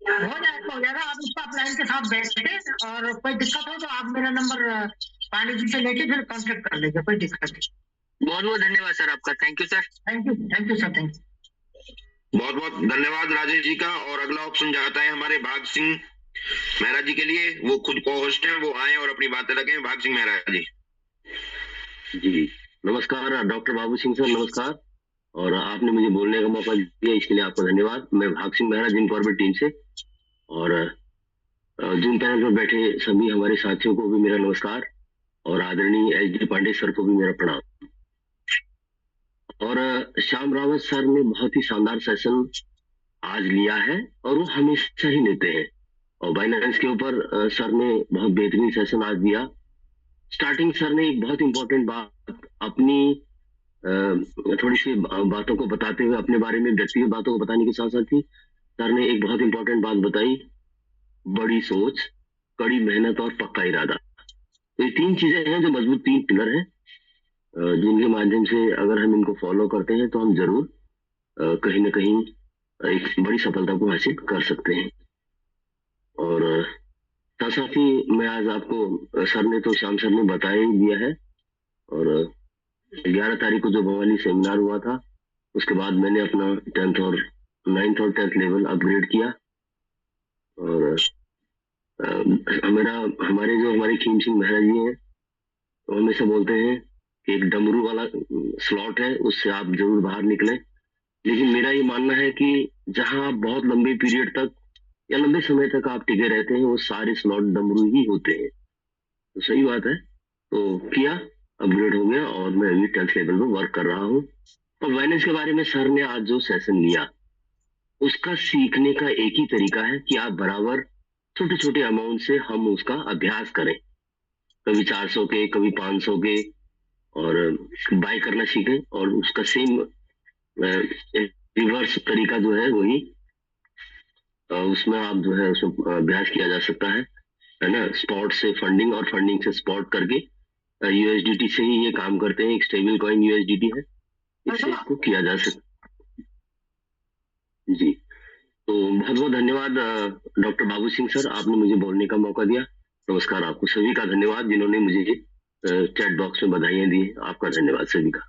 हो जाएगा। आप उसका अपलाइन के साथ बैठे और कोई दिक्कत हो तो आप मेरा नंबर पांडे जी से लेके फिर कांटेक्ट कर लीजिए, कोई दिक्कत नहीं। बहुत बहुत धन्यवाद सर आपका। Thank you sir. Thank you sir, thank you. बहुत बहुत धन्यवाद राजेश जी का। और अगला ऑप्शन जाता है हमारे भाग सिंह मेहरा जी के लिए, वो खुद को होस्ट है, वो आए और अपनी बातें रखें। भाग सिंह मेहरा जी। जी नमस्कार डॉक्टर बाबू सिंह सर, नमस्कार। और आपने मुझे बोलने का मौका दिया, इसके लिए आपका धन्यवाद। मैं भाग Singh Mehra Jim Corbett team से, और जूम पैनल पर बैठे सभी हमारे साथियों को भी मेरा नमस्कार, और आदरणीय एच.डी. पांडे सर को भी मेरा प्रणाम। और श्याम रावत सर ने बहुत ही शानदार सेशन आज लिया है और वो हमेशा ही लेते हैं, और बाइनेंस के ऊपर सर ने बहुत बेहतरीन सेशन आज दिया। स्टार्टिंग सर ने एक बहुत इंपॉर्टेंट बात अपनी थोड़ी सी बातों को बताते हुए, अपने बारे में व्यक्तिगत बातों को बताने के साथ साथ ही सर ने एक बहुत इंपॉर्टेंट बात बताई, बड़ी सोच, कड़ी मेहनत और पक्का इरादा। तो ये तीन चीजें हैं जो मजबूत तीन पिलर हैं, जिनके माध्यम से अगर हम इनको फॉलो करते हैं तो हम जरूर कहीं ना कहीं एक बड़ी सफलता को हासिल कर सकते हैं। और साथ साथ ही मैं आज आपको, सर ने तो श्याम सर ने बताया ही दिया है, और 11 तारीख को जो भवाली सेमिनार हुआ था उसके बाद मैंने अपना 9th और 10th लेवल अपग्रेड किया। और हमारे खीम सिंह मेहरा जी हैं, वो हमेशा बोलते हैं कि एक डमरू वाला स्लॉट है, उससे आप जरूर बाहर निकलें। लेकिन मेरा ये मानना है कि जहां आप बहुत लंबे पीरियड तक या लंबे समय तक आप टिके रहते हैं, वो सारे स्लॉट डमरू ही होते हैं। तो सही बात है, तो किया, अपग्रेड हो गया, और मैं अभी 10th लेवल में वर्क कर रहा हूँ। और बाइनेंस के बारे में सर ने आज जो सेशन लिया, उसका सीखने का एक ही तरीका है कि आप बराबर छोटे छोटे अमाउंट से हम उसका अभ्यास करें, कभी 400 के, कभी 500 के, और बाय करना सीखें। और उसका सेम रिवर्स तरीका जो है वही, उसमें आप जो है उसमें अभ्यास किया जा सकता है ना, स्पॉट से फंडिंग और फंडिंग से स्पॉट करके। यूएसडीटी से ही ये काम करते हैं, एक स्टेबल कॉइन यूएसडीटी है, इससे इसको किया जा सकता जी। तो बहुत बहुत धन्यवाद डॉक्टर बाबू सिंह सर, आपने मुझे बोलने का मौका दिया। नमस्कार, आपको सभी का धन्यवाद जिन्होंने मुझे चैट बॉक्स में बधाइयां दी। आपका धन्यवाद सभी का।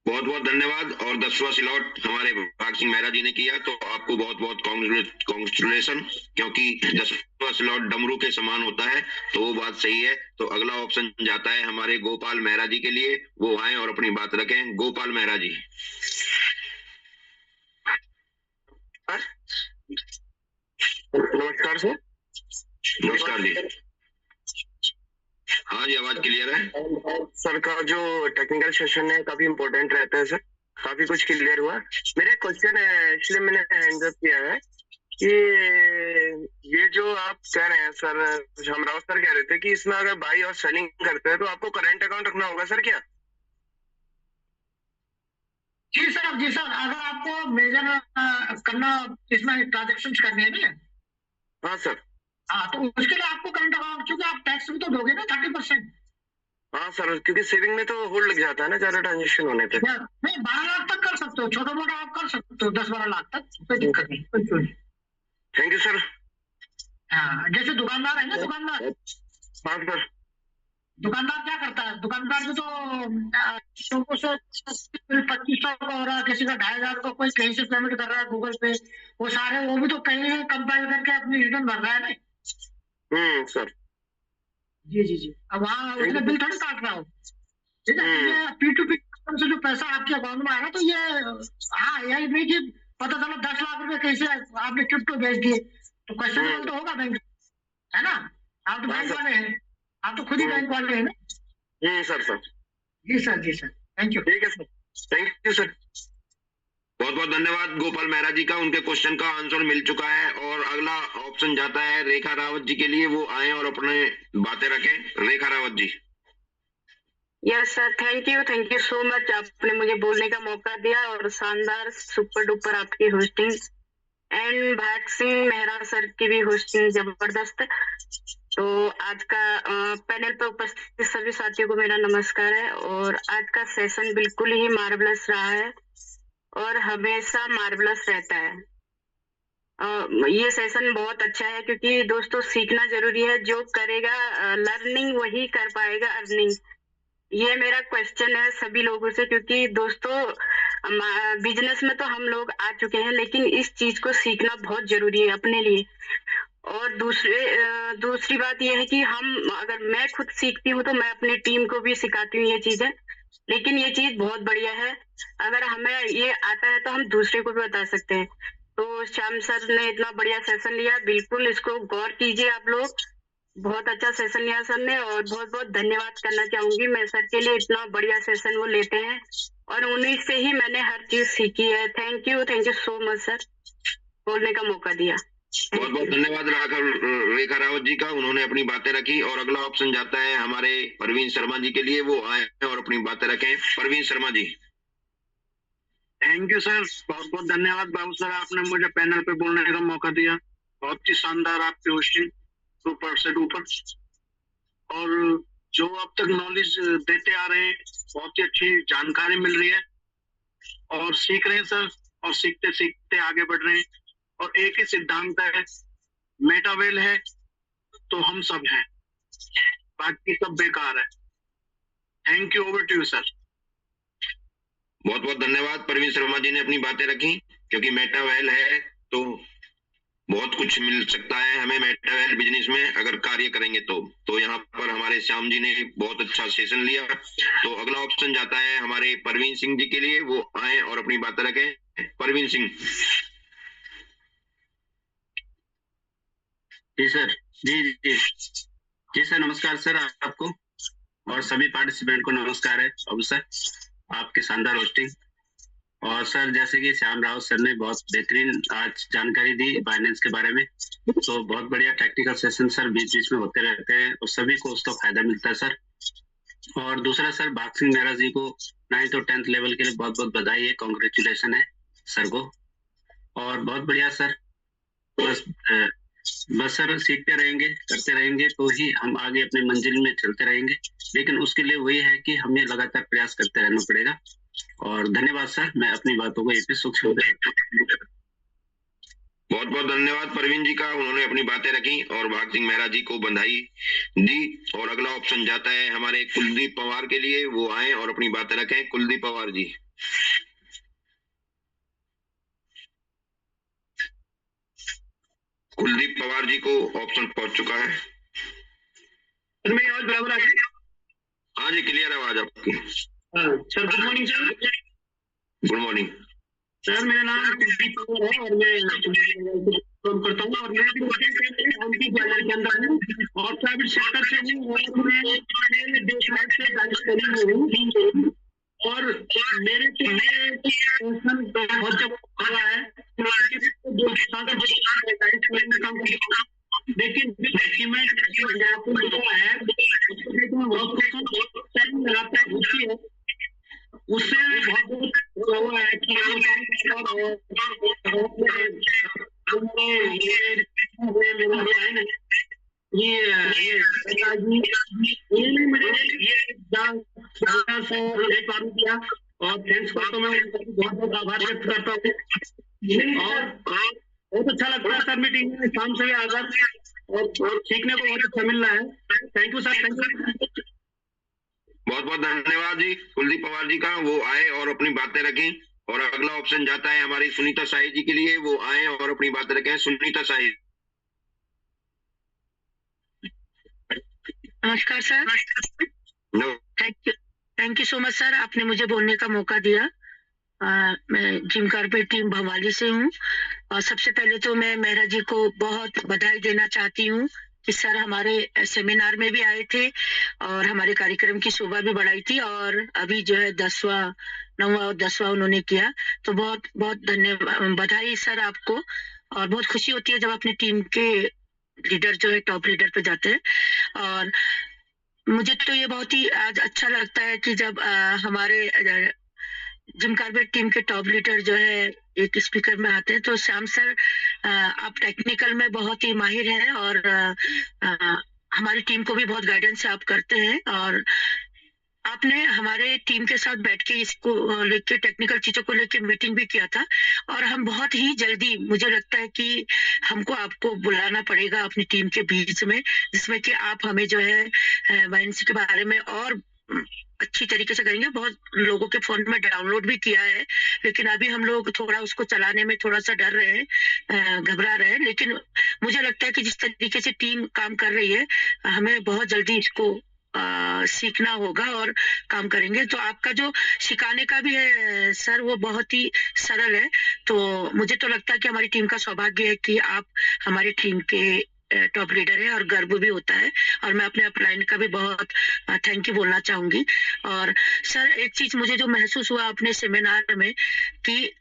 बहुत बहुत धन्यवाद। और 10वां स्लॉट हमारे भाग सिंह मेहरा जी ने किया, तो आपको बहुत बहुत कॉन्ग्रेचुलेशन, क्योंकि 10वां स्लॉट डमरू के समान होता है, तो वो बात सही है। तो अगला ऑप्शन जाता है हमारे गोपाल मेहरा जी के लिए, वो आए और अपनी बात रखें। गोपाल मेहरा जी। नमस्कार सर। नमस्कार जी। हाँ जी, आवाज क्लियर है। सर का जो टेक्निकल सेशन है काफी इम्पोर्टेंट रहता है सर, काफी कुछ क्लियर हुआ। मेरा क्वेश्चन है, इसलिए मैंने हैंड अप किया है कि ये जो आप कह रहे हैं सर, हमराव सर कह रहे थे कि इसमें अगर बाई और सेलिंग करते हैं तो आपको करंट अकाउंट रखना होगा सर, क्या? जी सर, जी सर, अगर आपको मेजर करना, इसमें ट्रांजेक्शन करनी है ना। हाँ सर। हाँ, तो उसके लिए आपको करंट अकाउंट, क्योंकि आप टैक्स भी तो दोगे ना 30%। हाँ सर, क्योंकि सेविंग में तो होल्ड लग जाता है ना ज्यादा ट्रांजेक्शन होने पे। नहीं, 12 लाख तक कर सकते हो, छोटा मोटा आप कर सकते हो, 10-12 लाख तक, कोई दिक्कत नहीं, कोई क्यों नहीं। Thank you sir. हाँ, जैसे दुकानदार है ना, दुकानदार। हाँ सर। दुकानदार क्या करता है, दुकानदार भी तो लोगों से 2500 का हो रहा है, किसी का 2500 का, कोई कहीं से पेमेंट कर रहा है गूगल पे, वो सारे वो भी तो कहीं कंपाइल करके अपनी रिटर्न भर रहा है ना। सर। जी जी जी, अब वहाँ उसने बिल थोड़ी काट रहा हो, ठीक है। ये P2P से जो पैसा आपके अकाउंट में आएगा, तो ये हाँ, यही नहीं कि पता चला 10 लाख रुपए कैसे आपने क्रिप्टो बेच दिए, तो क्वेश्चन तो होगा बैंक, है ना। आप तो बैंक वाले हैं, आप तो खुद ही बैंक वाले हैं ना। Sir sir. जी सर, जी सर, थैंक यू। ठीक है सर, थैंक यू सर। बहुत बहुत धन्यवाद गोपाल मेहरा जी का, उनके क्वेश्चन का आंसर मिल चुका है। और अगला ऑप्शन जाता है रेखा रावत जी के लिए, वो आए और अपने बातें रखें। Rekha Rawat ji. Yes sir, thank you so much, आपने मुझे बोलने का मौका दिया, और शानदार सुपर डुपर आपकी hosting, and Bhag Singh Mehra sir की भी होस्टिंग जबरदस्त। तो आज का पैनल पर उपस्थित सभी साथियों को मेरा नमस्कार है, और आज का सेशन बिल्कुल ही मार्वलस रहा है और हमेशा मार्वलस रहता है। ये सेशन बहुत अच्छा है, क्योंकि दोस्तों सीखना जरूरी है, जो करेगा लर्निंग वही कर पाएगा अर्निंग। ये मेरा क्वेश्चन है सभी लोगों से, क्योंकि दोस्तों बिजनेस में तो हम लोग आ चुके हैं, लेकिन इस चीज को सीखना बहुत जरूरी है अपने लिए। और दूसरी बात यह है कि अगर मैं खुद सीखती हूँ तो मैं अपनी टीम को भी सिखाती हूँ ये चीजें, लेकिन ये चीज बहुत बढ़िया है, अगर हमें ये आता है तो हम दूसरे को भी बता सकते हैं। तो श्याम सर ने इतना बढ़िया सेशन लिया, बिल्कुल इसको गौर कीजिए आप लोग, बहुत अच्छा सेशन लिया सर ने, और बहुत बहुत धन्यवाद करना चाहूंगी मैं सर के लिए, इतना बढ़िया सेशन वो लेते हैं और उन्हीं से ही मैंने हर चीज सीखी है। Thank you so much sir, बोलने का मौका दिया। बहुत बहुत धन्यवाद रेखा रावत जी का, उन्होंने अपनी बातें रखी। और अगला ऑप्शन जाता है हमारे परवीन शर्मा जी के लिए, वो आए और अपनी बातें रखें। Parveen Sharma ji. Thank you sir, बहुत बहुत धन्यवाद बाबू सर, आपने मुझे पैनल पे बोलने का मौका दिया। बहुत ही शानदार आपकी होस्टिंग, सुपर से डुपर, और जो अब तक नॉलेज देते आ रहे हैं, बहुत ही अच्छी जानकारी मिल रही है, और सीख रहे हैं सर, और सीखते सीखते आगे बढ़ रहे हैं। और एक ही सिद्धांत है, मेटावेल है तो हम सब हैं, बाकी सब बेकार है। Thank you, over to you sir. बहुत बहुत धन्यवाद, परवीन शर्मा जी ने अपनी बातें रखी, क्योंकि मेटावेल है तो बहुत कुछ मिल सकता है हमें मेटावेल बिजनेस में अगर कार्य करेंगे तो यहाँ पर हमारे श्याम जी ने बहुत अच्छा सेशन लिया। तो अगला ऑप्शन जाता है हमारे परवीन सिंह जी के लिए, वो आए और अपनी बातें रखें। परवीन सिंह। जी सर, जी सर, नमस्कार सर आपको और सभी पार्टिसिपेंट को नमस्कार है। अब सर आपके शानदार होस्टिंग, और सर जैसे कि श्याम राव सर ने बहुत बेहतरीन आज जानकारी दी बाइनेंस के बारे में, तो बहुत बढ़िया टेक्निकल सेशन सर बीच बीच में होते रहते हैं और सभी को उसका फायदा मिलता है सर। और दूसरा सर भाग सिंह मेहरा जी को 9th और 10th लेवल के लिए बहुत बहुत बधाई है, कॉन्ग्रेचुलेशन है सर को। और बहुत बढ़िया सर, बस सर सीखते रहेंगे, करते रहेंगे तो ही हम आगे अपने मंजिल में चलते रहेंगे, लेकिन उसके लिए वही है कि हमें लगातार प्रयास करते रहना पड़ेगा। और धन्यवाद सर, मैं अपनी बातों को यहीं पे सूक्ष्म बहुत बहुत धन्यवाद परवीन जी का, उन्होंने अपनी बातें रखी और भाग सिंह मेहरा जी को बधाई दी। और अगला ऑप्शन जाता है हमारे कुलदीप पवार के लिए, वो आए और अपनी बातें रखें। कुलदीप पवार जी। कुलदीप पवार जी को ऑप्शन पहुंच चुका है। सर मेरी आवाज बराबर आ रही है? हाँ जी, क्लियर आवाज आपकी। Sir good morning sir. Good morning sir, मेरा नाम कुलदीप पवार है और मैं काम करता हूँ और मैं भी एमपी ग्वालियर के अंदर हूँ और प्राइवेट सेक्टर से हूँ और मैं देशराज से राजस्थानी में हूँ और मेरे बहुत जब हुआ है 2 साल में काम करता हूँ, लेकिन डॉक्यूमेंट हुआ है बहुत टाइम लगाता है, उससे बहुत हुआ है कि मेरा बहन है ये किया और थैंक्स को तो मैं बहुत बहुत आभार व्यक्त करता हूँ और बहुत अच्छा लगता है सर मीटिंग में शाम से आकर और सीखने को बहुत अच्छा मिल रहा है। Thank you sir, thank you. बहुत बहुत धन्यवाद जी कुलदीप पवार जी का, वो आए और अपनी बातें रखी। और अगला ऑप्शन जाता है हमारी सुनीता शाही जी के लिए, वो आए और अपनी बातें रखें। सुनीता शाही। नमस्कार sir. Thank you so much sir, आपने मुझे बोलने का मौका दिया। मैं जिम कारपेट टीम भवाली से हूँ और सबसे पहले तो मैं मेहरा जी को बहुत बधाई देना चाहती हूँ कि सर हमारे सेमिनार में भी आए थे और हमारे कार्यक्रम की शोभा भी बढ़ाई थी और अभी जो है 9वां और 10वां उन्होंने किया, तो बहुत बहुत धन्यवाद, बधाई सर आपको। और बहुत खुशी होती है जब अपनी टीम के लीडर जो है टॉप लीडर पे जाते हैं और मुझे तो ये बहुत ही आज अच्छा लगता है कि जब हमारे जिम कारपेट टीम के टॉप लीडर जो है एक स्पीकर में आते हैं, तो श्याम सर आप टेक्निकल में बहुत ही माहिर हैं और हमारी टीम को भी बहुत गाइडेंस आप करते हैं और आपने हमारे टीम के साथ बैठ के इसको लेके टेक्निकल चीजों को लेके मीटिंग भी किया था और हम बहुत ही जल्दी, मुझे लगता है कि हमको आपको बुलाना पड़ेगा अपनी टीम के बीच में, जिसमें कि आप हमें जो है वाइनेंसी के बारे में और अच्छी तरीके से करेंगे। बहुत लोगों के फोन में डाउनलोड भी किया है, लेकिन अभी हम लोग थोड़ा उसको चलाने में थोड़ा सा डर रहे हैं, घबरा रहे हैं, लेकिन मुझे लगता है कि जिस तरीके से टीम काम कर रही है हमें बहुत जल्दी इसको सीखना होगा और काम करेंगे। तो आपका जो सिखाने का भी है सर वो बहुत ही सरल है, तो मुझे तो लगता है कि हमारी टीम का सौभाग्य है कि आप हमारी टीम के टॉप लीडर है और गर्व भी होता है और मैं अपने अपलाइन का भी बहुत थैंक यू बोलना चाहूंगी। और सर एक चीज मुझे जो महसूस हुआ अपने सेमिनार में कि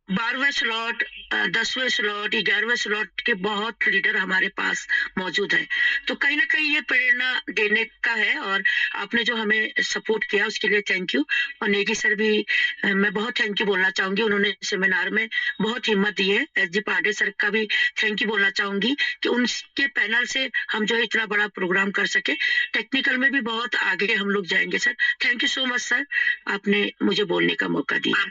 12वें स्लॉट, 10वें स्लॉट, 11वें स्लॉट के बहुत लीडर हमारे पास मौजूद है, तो कहीं ना कहीं ये प्रेरणा देने का है और आपने जो हमें सपोर्ट किया उसके लिए थैंक यू। और नेगी सर भी मैं बहुत थैंक यू बोलना चाहूंगी, उन्होंने सेमिनार में बहुत हिम्मत दी है। SG पांडे सर का भी थैंक यू बोलना चाहूंगी कि उनके पैनल से हम जो है इतना बड़ा प्रोग्राम कर सके, टेक्निकल में भी बहुत आगे हम लोग जाएंगे sir. Thank you so much sir, आपने मुझे बोलने का मौका दिया।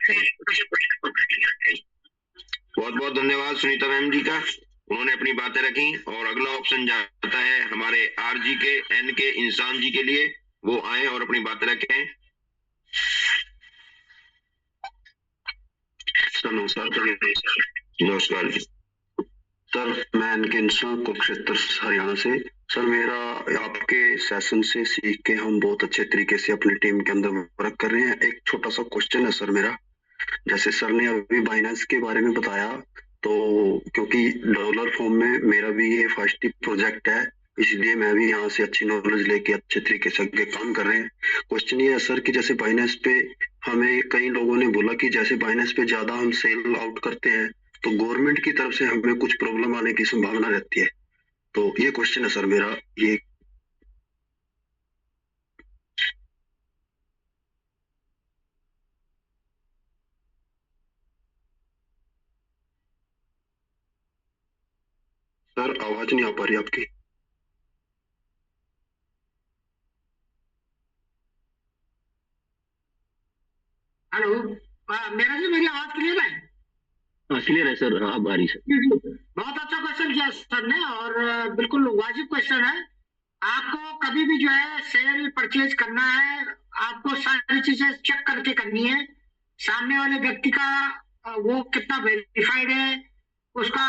बहुत बहुत धन्यवाद सुनीता मैम जी का, उन्होंने अपनी बातें रखी। और अगला ऑप्शन जाता है हमारे RG के N के इंसान जी के लिए, वो आए और अपनी बातें रखें। नमस्कार जी सर, मैं इनके इंसान कुरुक्षेत्र हरियाणा से। सर मेरा आपके सेशन से सीख के हम बहुत अच्छे तरीके से अपनी टीम के अंदर वर्क कर रहे हैं। एक छोटा सा क्वेश्चन है सर मेरा, जैसे सर ने अभी बाइनेंस के बारे में बताया, तो क्योंकि डॉलर फॉर्म में मेरा भी ये फर्स्ट ही प्रोजेक्ट है, इसलिए मैं भी यहाँ से अच्छी नॉलेज लेके अच्छे तरीके से आगे काम कर रहे हैं। क्वेश्चन ये है सर कि जैसे बाइनेंस पे हमें कई लोगों ने बोला कि जैसे बाइनेंस पे ज्यादा हम सेल आउट करते हैं तो गवर्नमेंट की तरफ से हमें कुछ प्रॉब्लम आने की संभावना रहती है, तो ये क्वेश्चन है सर मेरा। ये सर आवाज नहीं आ पा रही आपकी। हेलो, मेरा जी मेरी आवाज क्लियर है? क्लियर है सर, अब आ रही सर। बहुत अच्छा क्वेश्चन किया सर ने, और बिल्कुल वाजिब क्वेश्चन है। आपको कभी भी जो है सेल परचेज करना है, आपको सारी चीजें चेक करके करनी है। सामने वाले व्यक्ति का वो कितना वेरीफाइड है, उसका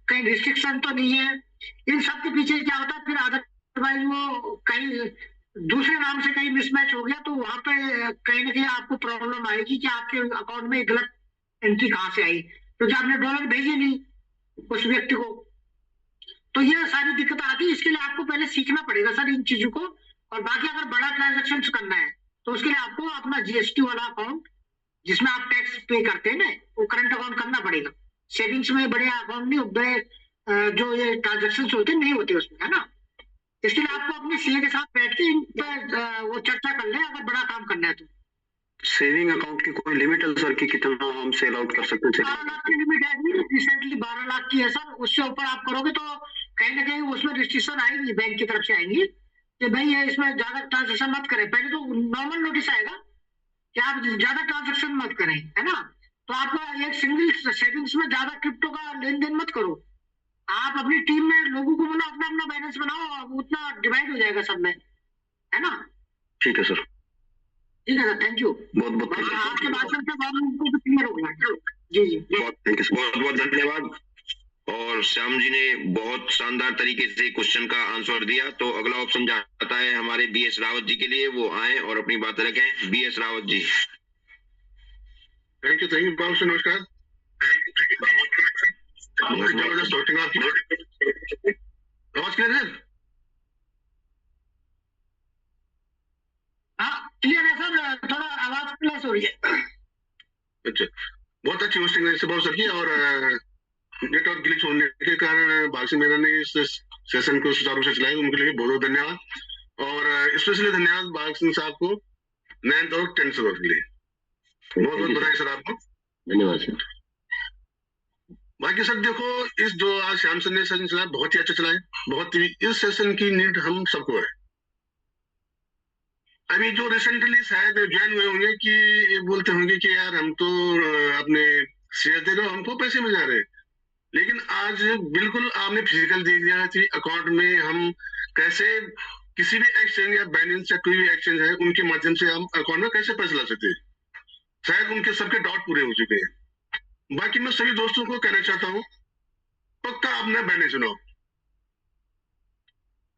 कहीं रिस्ट्रिक्शन तो नहीं है। इन सब के पीछे क्या होता है फिर, अदरवाइज वो कहीं दूसरे नाम से कहीं मिसमैच हो गया तो वहां पे कहीं ना कहीं आपको प्रॉब्लम आएगी कि आपके अकाउंट में गलत एंट्री कहाँ से आई, क्योंकि आपने डॉलर भेजे नहीं उस व्यक्ति को। तो ये सारी दिक्कत आती है। इसके लिए आपको पहले सीखना पड़ेगा सर इन चीजों को। और बाकी अगर बड़ा ट्रांजेक्शन करना है तो उसके लिए आपको अपना जीएसटी वाला अकाउंट, जिसमें आप टैक्स पे करते हैं ना, वो करंट अकाउंट करना पड़ेगा। सेविंग्स में बड़े अकाउंट नहीं, बड़े जो ये ट्रांजेक्शन होते नहीं होते उसमें, है ना। इसके लिए आपको अपने सीए के साथ बैठ के इन पर वो चर्चा कर ले, अगर बड़ा काम करना है तो। सेविंग अकाउंट की कोई लिमिट है सर कि कितना हम सेल आउट कर सकते हैं? 12 लाख की लिमिट है, रिसेंटली 12 लाख की है सर। उससे ऊपर आप करोगे तो कहीं ना कहीं उसमें रिस्ट्रिक्शन आएगी, बैंक की तरफ से आएंगी कि भाई ये इसमें ज्यादा ट्रांजेक्शन मत करें। पहले तो नॉर्मल नोटिस आएगा कि आप ज्यादा ट्रांजेक्शन मत करें, है ना। तो आप एक सिंगल सेविंग्स में ज्यादा क्रिप्टो का लेन देन मत करो। आप अपनी टीम में लोगों को बोलो अपना अपना बैलेंस बनाओ, उतना डिवाइड हो जाएगा सब में, है ना। ठीक है सर, ठीक है सर, थैंक यू। बहुत बहुत थैंक यू। आपके भाषण से बहुत क्लियर हो गया। जी जी, बहुत थैंक यू। बहुत बहुत धन्यवाद। और श्याम जी ने बहुत शानदार तरीके से क्वेश्चन का आंसर दिया। तो अगला ऑप्शन जाता है हमारे बीएस रावत जी के लिए, वो आए और अपनी बात रखें। BS Rawat ji. Thank you Babu sir, नमस्कार। जबरदस्त वोटिंग आपकी। आवाज क्लियर है? हाँ क्लियर है सर, थोड़ा आवाज प्लस हो रही है। अच्छा, बहुत अच्छी होस्टिंग है बाबू सर की। और नेटवर्क ग्लिच होने के कारण भाषण मेरा ने इस सेशन को सुचारू से चलाया, उनके लिए बहुत बहुत धन्यवाद। और स्पेशली धन्यवाद बाग सिंह साहब को 9th और 10th वर्ग के लिए। बहुत बहुत बधाई सर आपको। धन्यवाद सर। बाकी सर देखो, इस जो आज श्याम सर ने सेशन चलाया बहुत ही अच्छा चला है, बहुत ही। इस सेशन की नीड हम सबको है। अभी जो रिसेंटली शायद ज्वाइन हुए होंगे कि ये बोलते होंगे कि यार हम तो अपने शेयर दे दो, हमको पैसे मिल जा रहे हैं। लेकिन आज बिल्कुल आपने फिजिकल देख दिया कि अकाउंट में हम कैसे किसी भी एक्सचेंज या बैलेंस या कोई भी एक्सचेंज है उनके माध्यम से हम अकाउंट में कैसे पैसे ला सकते हैं। शायद उनके सबके डाउट पूरे हो चुके हैं। बाकी मैं सभी दोस्तों को कहना चाहता हूँ, पक्का आपने बैलेंस बनाओ।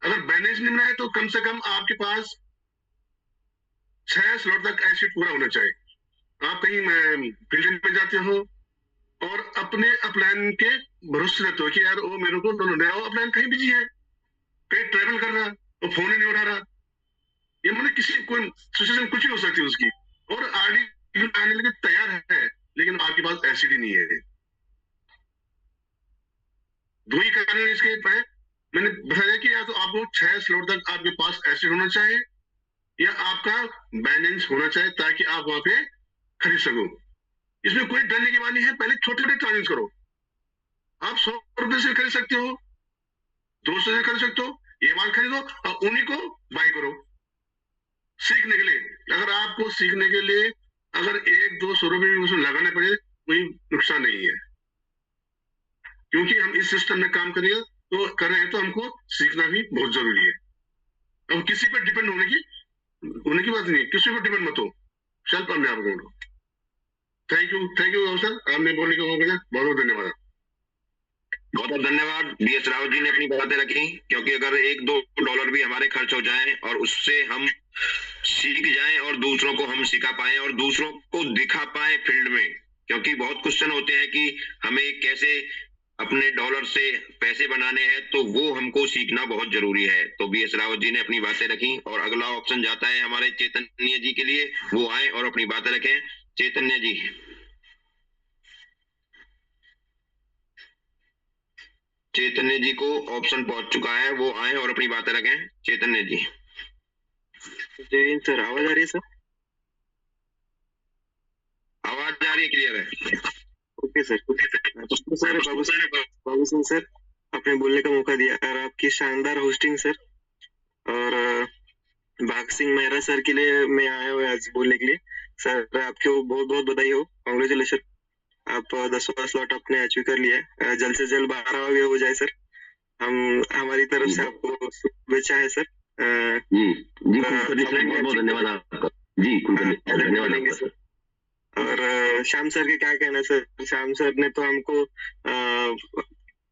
अगर बैलेंस नहीं बनाए तो कम से कम आपके पास 6 स्लॉट तक एसिड पूरा होना चाहिए। आप कहीं फील्ड में जाते हो और अपने अपलाइन के भरोसे रहते हो कि यार वो मेरे को नया अपलाइन कहीं बिजी है, कहीं ट्रेवल कर रहा, वो फोन ही नहीं उठा रहा, ये मतलब किसी कोई सिचुएशन कुछ ही हो सकती है उसकी, और आरडी आने लगे तैयार है लेकिन आपके पास एसिड ही नहीं है। दो ही कारण इसके है, मैंने बताया कि या तो आपको 6 स्लॉट तक आपके पास एसिड होना चाहिए या आपका बैलेंस होना चाहिए ताकि आप वहां पे खरीद सको। इसमें कोई डरने की बात नहीं है। पहले छोटे छोटे ट्रांजेक्शन करो। आप 100 रुपए से खरीद सकते हो, 200 से खरीद सकते हो, ये माल खरीदो और उन्हीं को बाय करो। सीखने के लिए, अगर आपको सीखने के लिए अगर 100-200 रुपए भी उसमें लगाने पड़े कोई नुकसान नहीं है, क्योंकि हम इस सिस्टम में काम करें तो हमको सीखना भी बहुत जरूरी है। अब किसी पर डिपेंड होने की बात नहीं, किसी पर डिपेंड मत हो, सेल्फ अपने आप करो। थैंक यू सर, आपने बोलने का मौका दिया, बहुत बहुत धन्यवाद। बहुत बहुत धन्यवाद। बीएस रावत जी ने अपनी बातें रखी, क्योंकि अगर $1-2 भी हमारे खर्च हो जाएं और उससे हम सीख जाएं और दूसरों को हम सिखा पाए और दूसरों को दिखा पाए फील्ड में, क्योंकि बहुत क्वेश्चन होते हैं कि हमें कैसे अपने डॉलर से पैसे बनाने हैं, तो वो हमको सीखना बहुत जरूरी है। तो बीएस रावत जी ने अपनी बातें रखी। और अगला ऑप्शन जाता है हमारे चैतन्य जी के लिए, वो आए और अपनी बातें रखें। चैतन्य जी। चैतन्य जी को ऑप्शन पहुंच चुका है, वो आए और अपनी बातें रखें। चैतन्य जी। जय हिंद सर, आवाज आ रही है सर? आवाज आ रही है, क्लियर है? Okay sir. Sir Babu Singh sir, आपने बोलने का मौका दिया और आपकी शानदार होस्टिंग सर। और भाग सिंह मेहरा सर के लिए मैं आया हुआ आज बोलने के लिए। सर आपको बहुत बहुत बधाई हो, कांग्रेचुलेशन। आप 10वां स्लॉट आपने अचीव कर लिया है। जल्द से जल्द 12वां भी हो जाए सर। हमारी तरफ से आपको शुभेच्छा है सर। जी बहुत बहुत धन्यवाद आपका जी, धन्यवाद आपका सर। और श्याम सर के क्या कहना है सर? श्याम सर ने तो हमको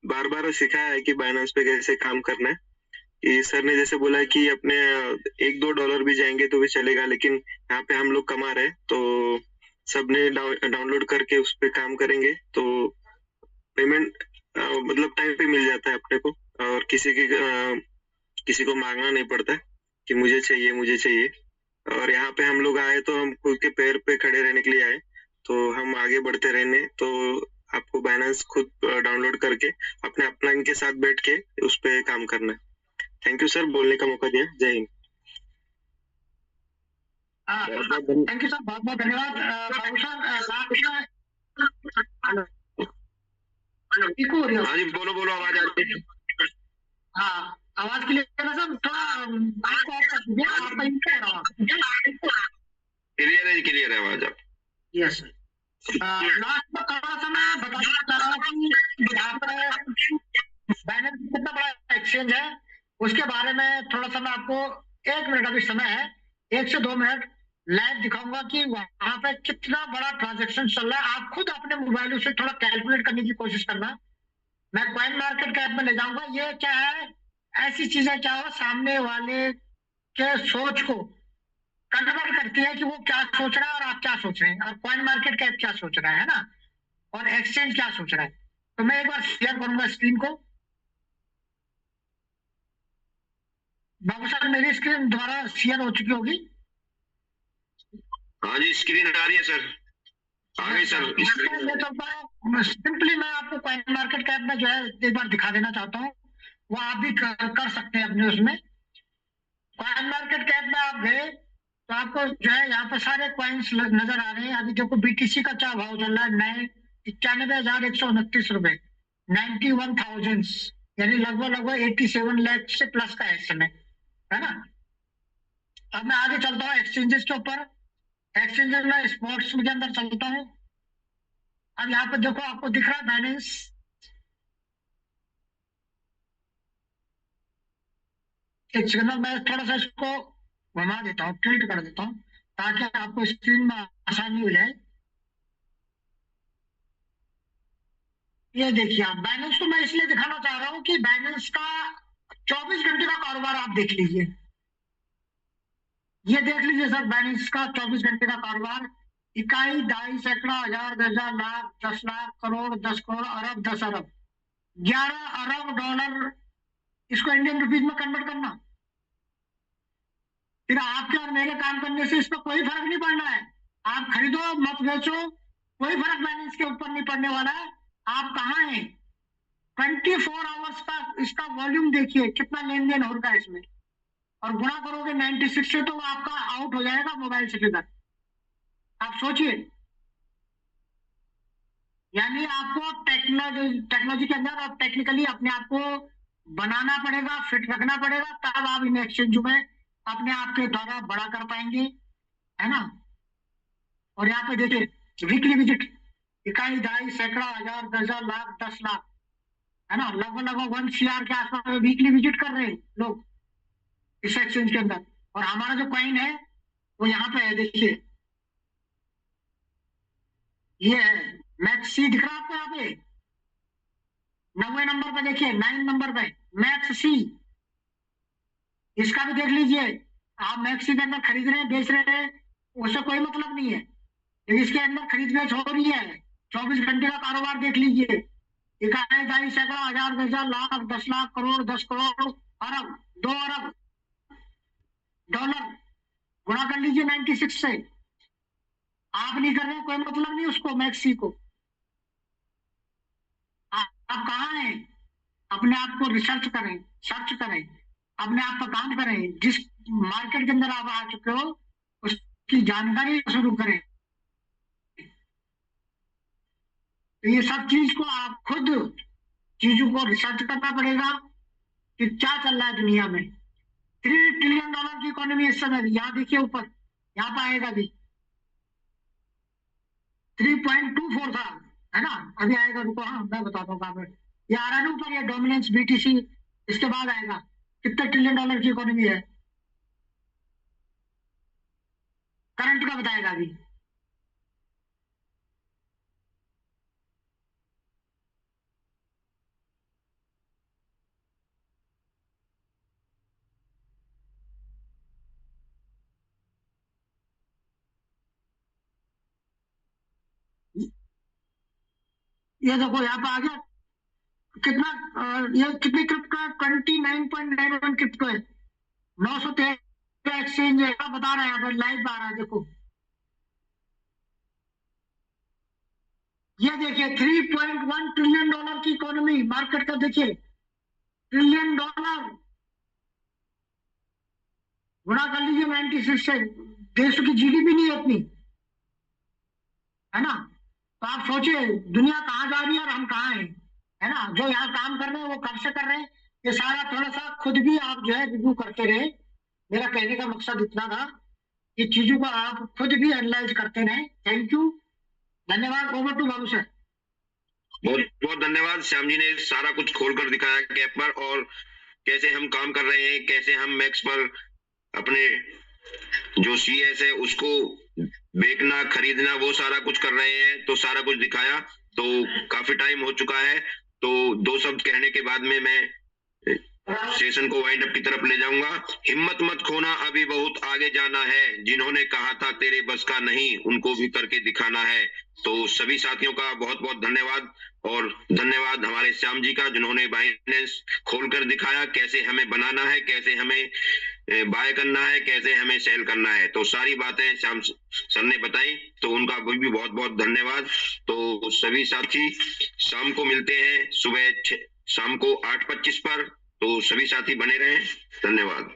बार बार सिखाया है कि बाइनेंस पे कैसे काम करना है। कि सर ने जैसे बोला है कि अपने $1-2 भी जाएंगे तो भी चलेगा, लेकिन यहाँ पे हम लोग कमा रहे हैं तो सबने डाउनलोड करके उस पे काम करेंगे तो पेमेंट मतलब टाइम पे मिल जाता है अपने को, और किसी को मांगना नहीं पड़ता कि मुझे चाहिए। और यहाँ पे हम लोग आए तो हम खुद के पैर पे खड़े रहने के लिए आए, तो हम आगे बढ़ते रहने। तो आपको बाइनेंस खुद डाउनलोड करके अपने अपलाइन के साथ बैठ के उस पे काम करना है। थैंक यू सर, बोलने का मौका दिया। जय हिंद। थैंक यू सर, बहुत बहुत धन्यवाद। हाँ जी, बोलो आवाज आ रही है। हाँ, आवाज क्लियर है सर? थोड़ा क्लियर है आवाज आप। Yes sir. लास्ट में थोड़ा सा मैं बताना चाह रहा हूँ कि यहाँ पर बाइनेंस कितना बड़ा एक्सचेंज है, उसके बारे में थोड़ा सा मैं आपको 1 मिनट अभी समय है, 1 से 2 मिनट लाइव दिखाऊंगा कि वहां पे कितना बड़ा ट्रांजैक्शन चल रहा है। आप खुद अपने मोबाइल से थोड़ा कैलकुलेट करने की कोशिश करना। मैं कॉइन मार्केट कैप में ले जाऊंगा। ये क्या है, ऐसी चीजें क्या हो सामने वाले के सोच को कन्वर्ट करती है कि वो क्या सोच रहा है और आप क्या सोच रहे हैं, और कॉइन मार्केट कैप क्या सोच रहा है ना, और एक्सचेंज क्या सोच रहा है। तो मैं एक बार शेयर करूंगा स्क्रीन को। बाबू सर, मेरी स्क्रीन द्वारा शेयर हो चुकी होगी। हाँ जी, स्क्रीन आ रही है सर, आ गई सर। सिंपली मैं आपको कॉइन मार्केट कैप में जो है एक बार दिखा देना चाहता हूँ, वो आप भी कर सकते हैं अपने उसमें। कॉइन मार्केट कैप में आप गए तो आपको जो है यहाँ पर सारे कॉइन्स नजर आ रहे हैं। अभी देखो बीटीसी का क्या भाव चल रहा है, 91,129 रुपए, 91,000, यानी लगभग 87 लाख से प्लस का है इस समय, है ना। अब मैं आगे चलता हूँ एक्सचेंजेस के ऊपर। एक्सचेंजेस में स्पॉट्स के अंदर चलता हूँ। अब यहाँ पर देखो आपको दिख रहा है बाइनेंस, एक सेकंड मैं थोड़ा सा इसको घुमा देता हूँ, टिल्ट कर देता हूँ ताकि आपको स्क्रीन में आसानी हो जाए। ये देखिए आप, बाइनेंस को मैं इसलिए दिखाना चाह रहा हूँ कि बाइनेंस का 24 घंटे का कारोबार आप देख लीजिए। ये देख लीजिए सर, बाइनेंस का 24 घंटे का कारोबार, इकाई, दाई, सैकड़ा, हजार, दर्जन, लाख, 10 लाख, करोड़, 10 करोड़, अरब, 10 अरब, 11 अरब डॉलर। इसको इंडियन रुपीज में कन्वर्ट करना, फिर आपके और मेरे काम करने से इस पर कोई फर्क नहीं पड़ना है। आप खरीदो मत बेचो, कोई फर्क बाइनेंस के ऊपर नहीं पड़ने वाला है। आप कहाँ हैं, 24 आवर्स का इसका वॉल्यूम देखिए कितना लेन देन हो रहा है इसमें, और गुणा करोगे 96 से तो आपका आउट हो जाएगा मोबाइल से फिगर। आप सोचिए, यानी आपको टेक्नोलॉजी के अंदर और टेक्निकली अपने आप को बनाना पड़ेगा, फिट रखना पड़ेगा, तब आप इन एक्सचेंज में अपने आप के द्वारा बड़ा कर पाएंगे, है ना। और यहाँ पे देखिए वीकली विजिट, इकाई, दाई, सैकड़ा, हजार, दर्जन, लाख, 10 लाख, है ना, लगभग 1 CR के आसपास वीकली विजिट कर रहे हैं लोग इस एक्सचेंज के अंदर। और हमारा जो कॉइन है वो यहाँ पे है, देखिए ये है मैक्स सी, दिख रहा है आपको यहाँ पे 90 नंबर पे, देखिए 9 नंबर पे मैक्स सी। इसका भी देख लीजिए आप, मैक्स सी के अंदर खरीद रहे हैं, बेच रहे हैं, उससे कोई मतलब नहीं है, लेकिन इसके अंदर खरीद बेच हो रही है। 24 घंटे का कारोबार देख लीजिए, इकाई, दाई, सैकड़ा, हजार, दर्जन, लाख, 10 लाख, करोड़, 10 करोड़, अरब, 2 अरब डॉलर, गुणा कर लीजिए 96 से। आप नहीं कर रहे, कोई मतलब नहीं उसको, मैक्सी को। आप कहाँ हैं, अपने आप को रिसर्च करें, सर्च करें, अपने आप पर काम करें। जिस मार्केट के अंदर आप आ चुके हो उसकी जानकारी शुरू करें। तो ये सब चीज को आप खुद चीजों को रिसर्च करना पड़ेगा कि क्या चल रहा है दुनिया में। $3 ट्रिलियन की इकोनॉमी इस समय, यहाँ देखिए ऊपर, यहाँ पर आएगा भी 3.24 था, है ना। अभी आएगा, रुको, हाँ मैं बताता हूँ कहाँ पे ये आ रहा है ऊपर, ये डोमिनेंस BTC, इसके बाद आएगा कितने ट्रिलियन डॉलर की इकोनॉमी है, करंट का बताएगा अभी। ये देखो यहाँ पे आ गया कितना, ये कितनी क्रिप्टो है, 29.91 क्रिप्टो है, 913 एक्सचेंज है, बता रहे हैं यहाँ पर लाइव आ रहा है। देखो ये देखिए 3.1 ट्रिलियन डॉलर की इकोनॉमी, मार्केट का देखिए, ट्रिलियन डॉलर गुणा कर लीजिए 96 से, देश की GDP नहीं है इतनी, है ना। तो आप सोचिए दुनिया कहाँ जा रही है और हम कहाँ हैं, है ना। जो यहाँ काम कर रहे हैं वो कब से कर रहे हैं, ये सारा थोड़ा सा खुद भी आप जो है रिव्यू करते रहे। मेरा कहने का मकसद इतना था, ये चीजों को आप खुद भी एनालाइज करते रहे। थैंक यू, धन्यवाद। Over to Babu sir. बहुत बहुत धन्यवाद। श्याम जी ने सारा कुछ खोलकर दिखाया कैप पर, और कैसे हम काम कर रहे हैं, कैसे हम मैक्स पर अपने जो CS है उसको बेचना खरीदना वो सारा कुछ कर रहे हैं, तो सारा कुछ दिखाया। तो काफी टाइम हो चुका है, तो 2 शब्द कहने के बाद में मैं सेशन को वाइंड अप की तरफ ले जाऊंगा। हिम्मत मत खोना, अभी बहुत आगे जाना है, जिन्होंने कहा था तेरे बस का नहीं, उनको भी करके दिखाना है। तो सभी साथियों का बहुत बहुत धन्यवाद, और धन्यवाद हमारे श्याम जी का, जिन्होंने बाइनेंस खोलकर दिखाया कैसे हमें बनाना है, कैसे हमें बाय करना है, कैसे हमें सेल करना है। तो सारी बातें श्याम सर ने बताई, तो उनका भी बहुत बहुत धन्यवाद। तो सभी साथी शाम को मिलते हैं, सुबह शाम को 8:25 पर। तो सभी साथी बने रहें। धन्यवाद।